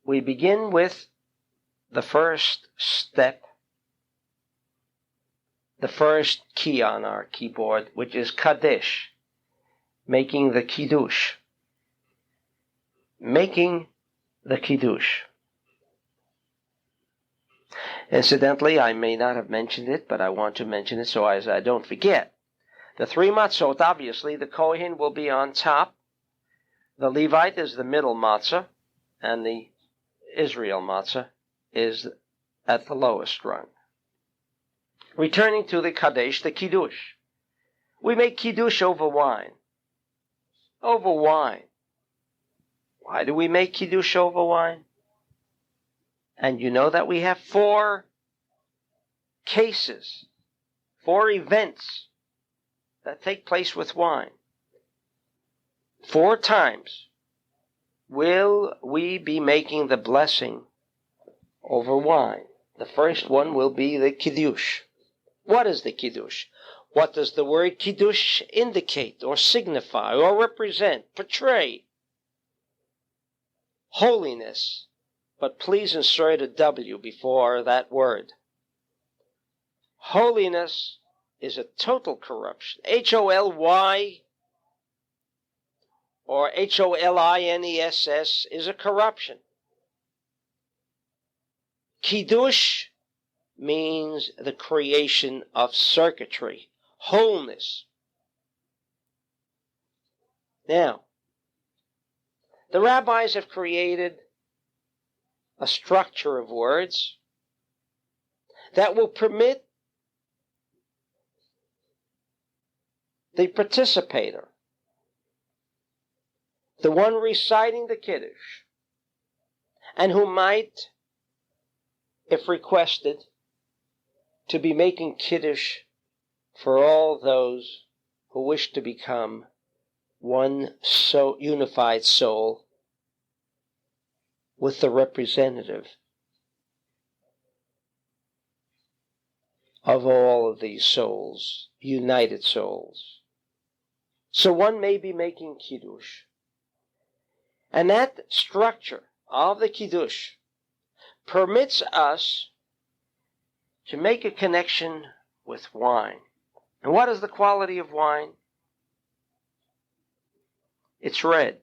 [SPEAKER 1] we begin with the first step, the first key on our keyboard, which is Kaddish, making the Kiddush. Making the Kiddush. Incidentally, I may not have mentioned it, but I want to mention it so as I don't forget. The 3 matzot, obviously, the Kohen will be on top. The Levite is the middle matzah, and the Israel matzah is at the lowest rung. Returning to the Kaddish, the Kiddush. We make Kiddush over wine. Over wine. Why do we make Kiddush over wine? And you know that we have 4 cases, 4 events that take place with wine. 4 times will we be making the blessing over wine. The first one will be the Kiddush. What is the Kiddush? What does the word Kiddush indicate or signify or represent, portray? Holiness. But please insert a W before that word. Holiness is a total corruption. Holy or HOLINESS is a corruption. Kiddush means the creation of circuitry, wholeness. Now, the rabbis have created a structure of words that will permit the participator, the one reciting the Kiddush, and who might, if requested, to be making Kiddush for all those who wish to become one unified soul with the representative of all of these souls, united souls. So one may be making Kiddush. And that structure of the Kiddush permits us to make a connection with wine. And what is the quality of wine? It's red.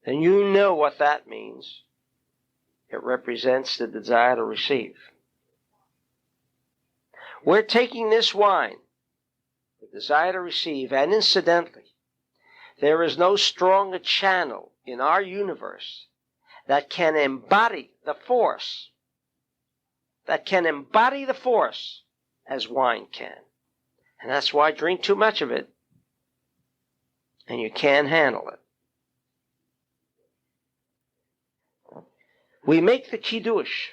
[SPEAKER 1] And you know what that means. It represents the desire to receive. We're taking this wine, the desire to receive, and incidentally, there is no stronger channel in our universe that can embody the force, as wine can. And that's why drink too much of it, and you can't handle it. We make the Kiddush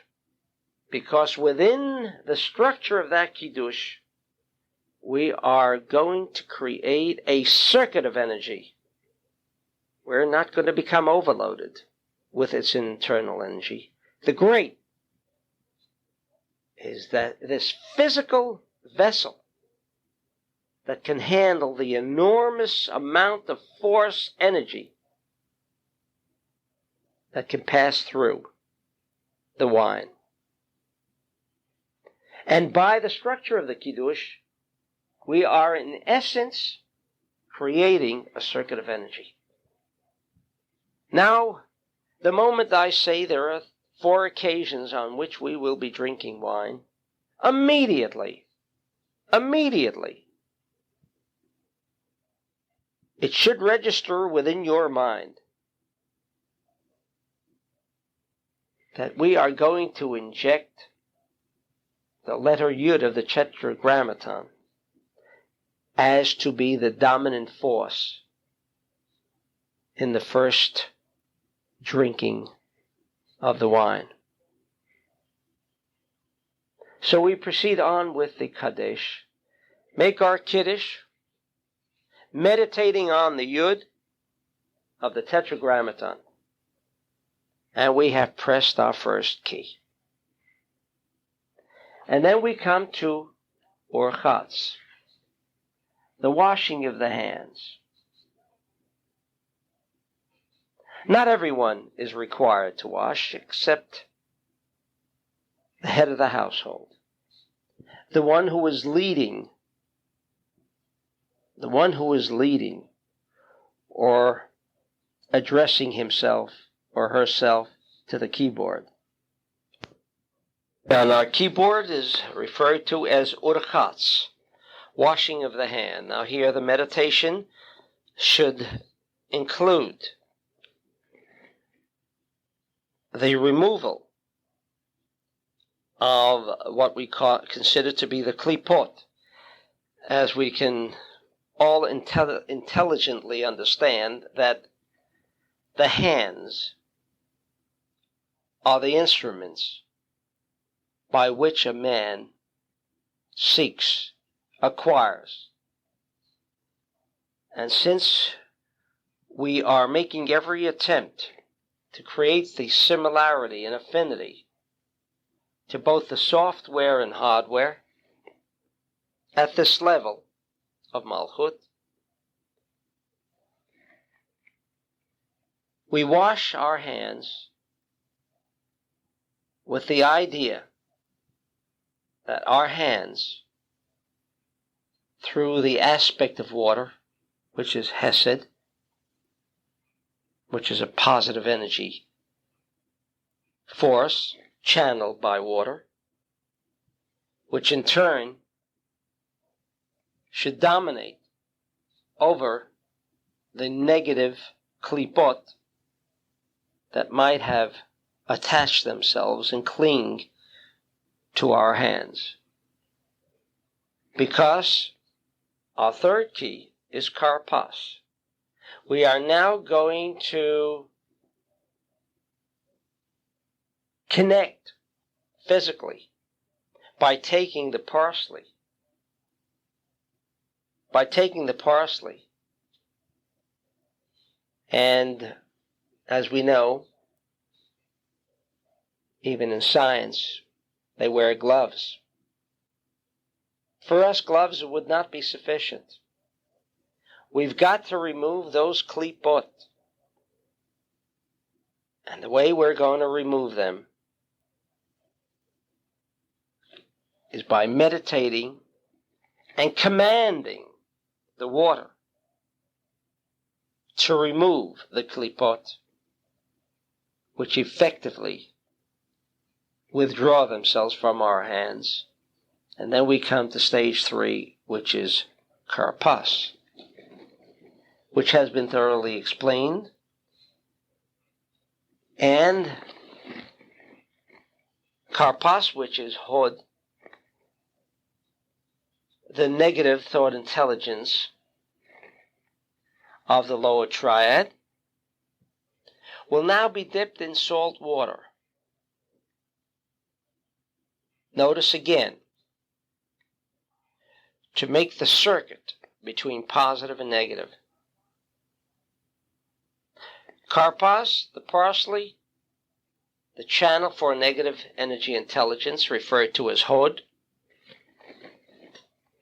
[SPEAKER 1] because within the structure of that Kiddush, we are going to create a circuit of energy. We're not going to become overloaded with its internal energy. The great is that this physical vessel that can handle the enormous amount of force energy that can pass through the wine. And by the structure of the Kiddush, we are in essence creating a circuit of energy. Now, the moment I say there are 4 occasions on which we will be drinking wine, immediately, it should register within your mind that we are going to inject the letter Yud of the Tetragrammaton as to be the dominant force in the first drinking of the wine. So we proceed on with the Kaddish, make our Kiddush, meditating on the Yud of the Tetragrammaton, and we have pressed our first key. And then we come to Orchatz, the washing of the hands. Not everyone is required to wash except the head of the household, the one who is leading or addressing himself or herself to the keyboard. And our keyboard is referred to as Urchatz, washing of the hand. Now here the meditation should include the removal of what we consider to be the klipot, as we can all intelligently understand that the hands are the instruments by which a man seeks, acquires. And since we are making every attempt to create the similarity and affinity to both the software and hardware at this level of Malchut, we wash our hands with the idea that our hands, through the aspect of water, which is Hesed, which is a positive energy force channeled by water, which in turn should dominate over the negative klipot that might have attached themselves and cling to our hands. Because our third key is karpas. We are now going to connect physically by taking the parsley. And as we know, even in science, they wear gloves. For us, gloves would not be sufficient. We've got to remove those klipot. And the way we're going to remove them is by meditating and commanding the water to remove the klipot, which effectively withdraw themselves from our hands. And then we come to stage 3, which is karpas, which has been thoroughly explained. And karpas, which is hod, the negative thought intelligence of the lower triad, will now be dipped in salt water. Notice again, to make the circuit between positive and negative. Karpas, the parsley, the channel for negative energy intelligence, referred to as hod,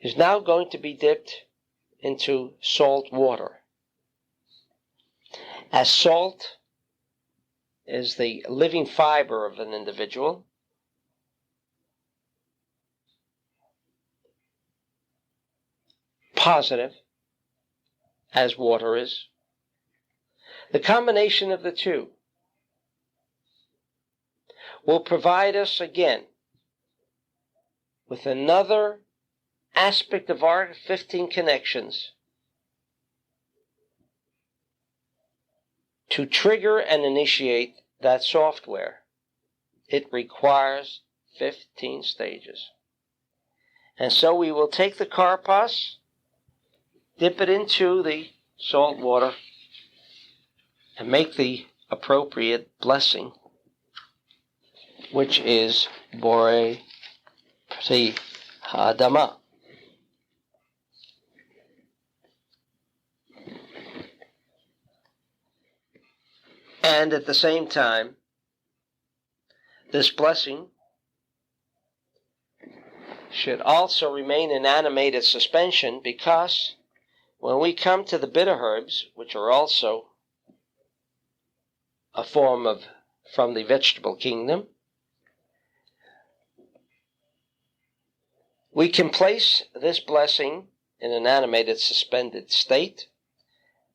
[SPEAKER 1] is now going to be dipped into salt water. As salt is the living fiber of an individual, positive as water is, the combination of the two will provide us again with another aspect of our 15 connections to trigger and initiate that software it requires 15 stages. And so we will take the karpas, dip it into the salt water, and make the appropriate blessing, which is Bore Pri Hadama. And at the same time, this blessing should also remain in animated suspension, because when we come to the bitter herbs, which are also a form of from the vegetable kingdom, we can place this blessing in an animated suspended state,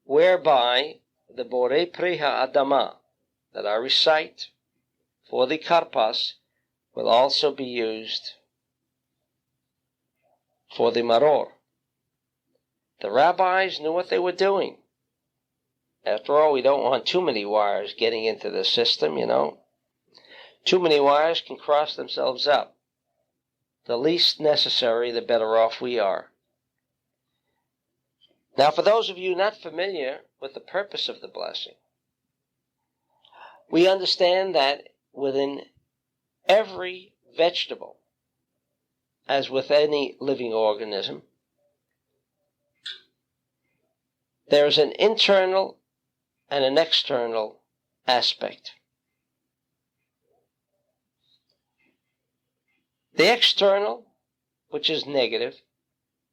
[SPEAKER 1] whereby the Bore Priha Adama that I recite for the karpas will also be used for the maror. The rabbis knew what they were doing. After all, we don't want too many wires getting into the system, Too many wires can cross themselves up. The least necessary, the better off we are. Now, for those of you not familiar with the purpose of the blessing, we understand that within every vegetable, as with any living organism, there is an internal and an external aspect. The external, which is negative,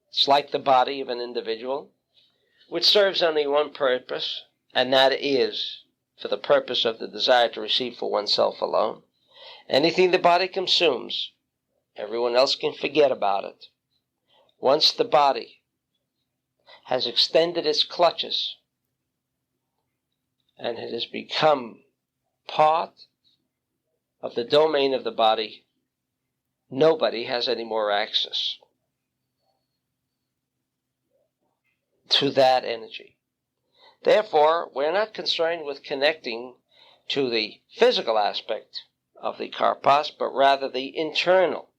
[SPEAKER 1] it's like the body of an individual, which serves only one purpose, and that is for the purpose of the desire to receive for oneself alone. Anything the body consumes, everyone else can forget about it. Once the body has extended its clutches and it has become part of the domain of the body, nobody has any more access to that energy. Therefore, we're not concerned with connecting to the physical aspect of the karpas, but rather the internal,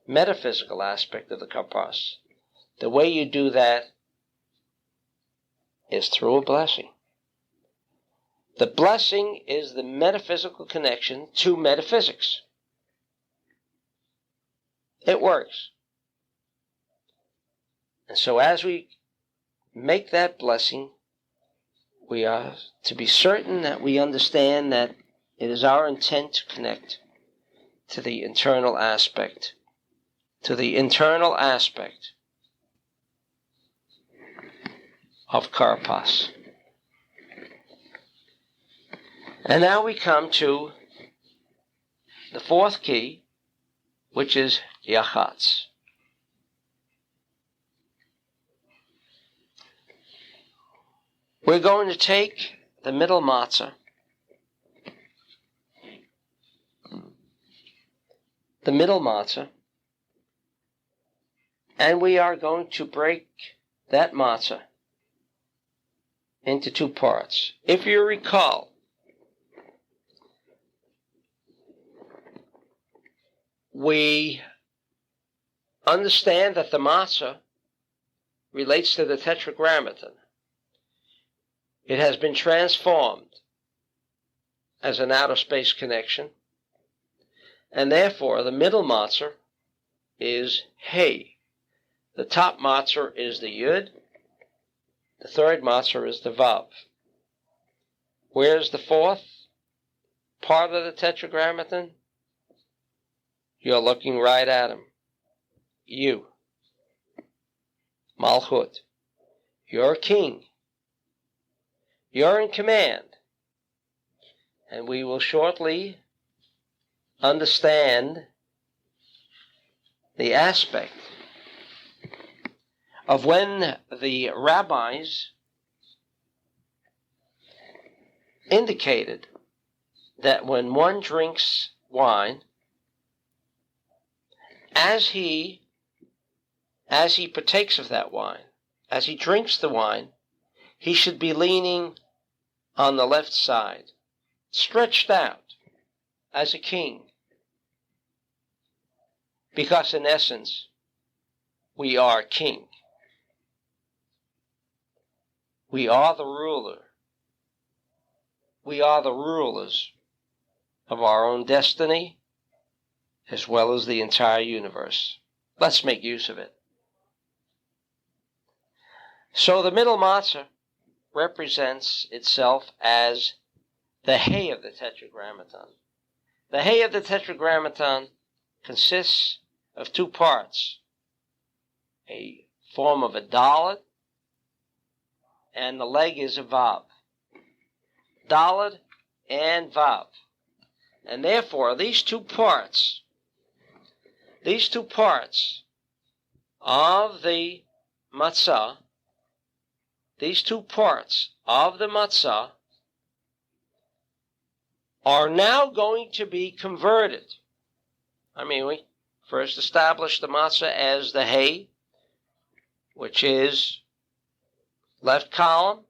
[SPEAKER 1] metaphysical aspect of the karpas. The way you do that is through a blessing. The blessing is the metaphysical connection to metaphysics. It works. And so as we make that blessing, we are to be certain that we understand that it is our intent to connect to the internal aspect, of karpas. And now we come to the fourth key, which is yachatz. We're going to take the middle matzah, and we are going to break that matzah into two parts. If you recall, we understand that the matzah relates to the tetragrammaton. It has been transformed as an outer space connection, and therefore the middle matzah is Hey. The top matzah is the Yud. The third matzah is the Vav. Where's the fourth part of the tetragrammaton? You're looking right at him. You. Malchut. You're king. You're in command. And we will shortly understand the aspect of when the rabbis indicated that when one drinks wine, as he partakes of that wine, as he drinks the wine, he should be leaning on the left side, stretched out,
[SPEAKER 2] as a king. Because in essence, we are king. We are the ruler. We are the rulers of our own destiny as well as the entire universe. Let's make use of it. So the middle matzah represents itself as the hay of the tetragrammaton. The hay of the tetragrammaton consists of two parts, a form of a dalet, and the leg is a vav. Dalet and vav. And therefore, these two parts of the matzah, are now going to be converted. We first established the matzah as the hay, which is left column.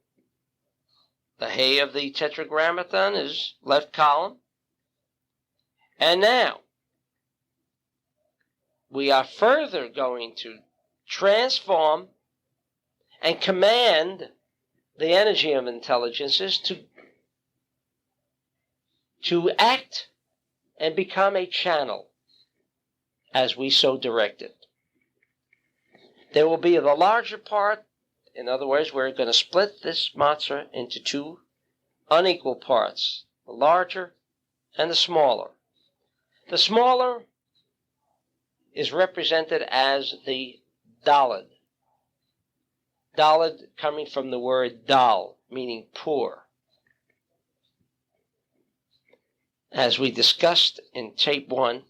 [SPEAKER 2] The hay of the tetragrammaton is left column. And now, we are further going to transform and command the energy of intelligences to act and become a channel as we so direct it. There will be the larger part. In other words, we're going to split this matzah into two unequal parts, the larger and the smaller. The smaller is represented as the daled. Daled coming from the word dal, meaning poor. As we discussed in tape 1,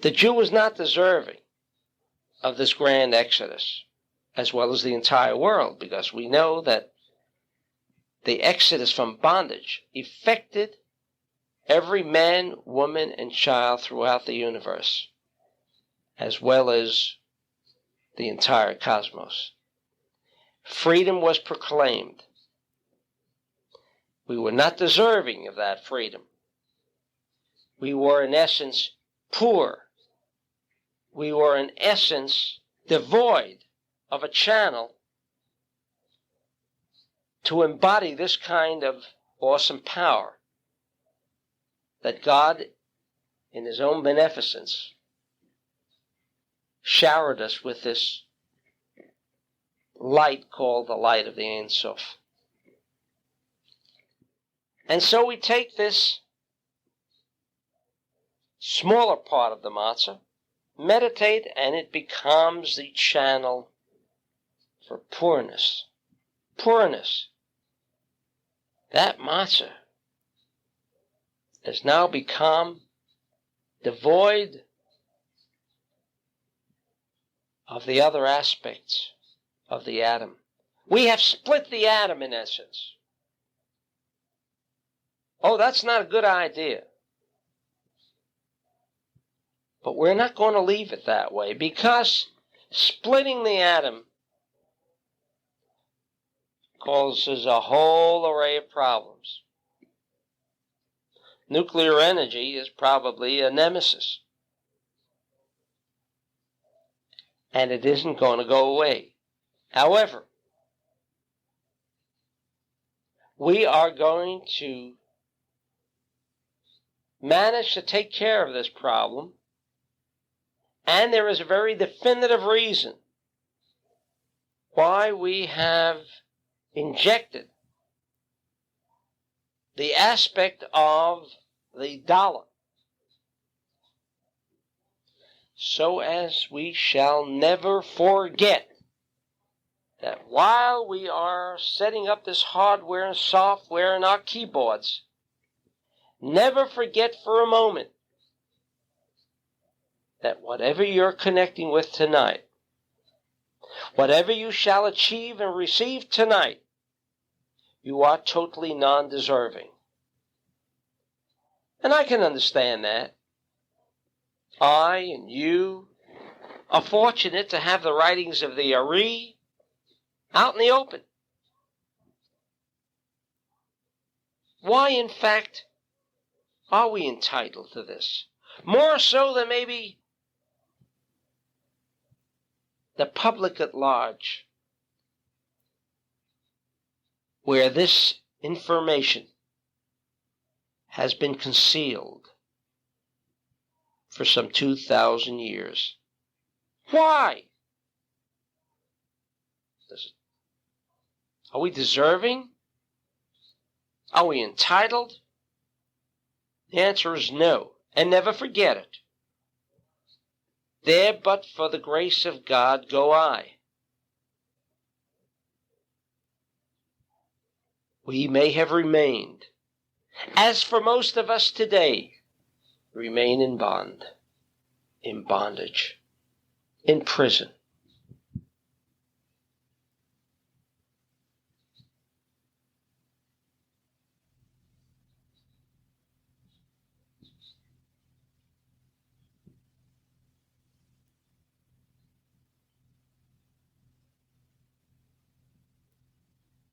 [SPEAKER 2] the Jew was not deserving of this grand exodus, as well as the entire world, because we know that the exodus from bondage affected every man, woman, and child throughout the universe, as well as the entire cosmos. Freedom was proclaimed. We were not deserving of that freedom. We were, in essence, poor. We were, in essence, devoid of a channel to embody this kind of awesome power that God, in His own beneficence, showered us with this light called the light of the Ein Sof. And so we take this smaller part of the matzah, meditate, and it becomes the channel for poorness. Poorness. That matzah has now become devoid of the other aspects of the atom. We have split the atom, in essence. Oh, that's not a good idea. But we're not going to leave it that way, because splitting the atom causes a whole array of problems. Nuclear energy is probably a nemesis. And it isn't going to go away. However, we are going to manage to take care of this problem, and there is a very definitive reason why we have injected the aspect of the dollar, so as we shall never forget that while we are setting up this hardware and software in our keyboards, never forget for a moment that whatever you're connecting with tonight, whatever you shall achieve and receive tonight, you are totally non-deserving. And I can understand that. I and you are fortunate to have the writings of the Ari out in the open. Why, in fact, Are we entitled to this? More so than maybe the public at large, where this information has been concealed for some 2,000 years. Why? Are we deserving? Are we entitled? The answer is no, and never forget it. There but for the grace of God go I. We may have remained, as for most of us today, remain in bondage, in prison.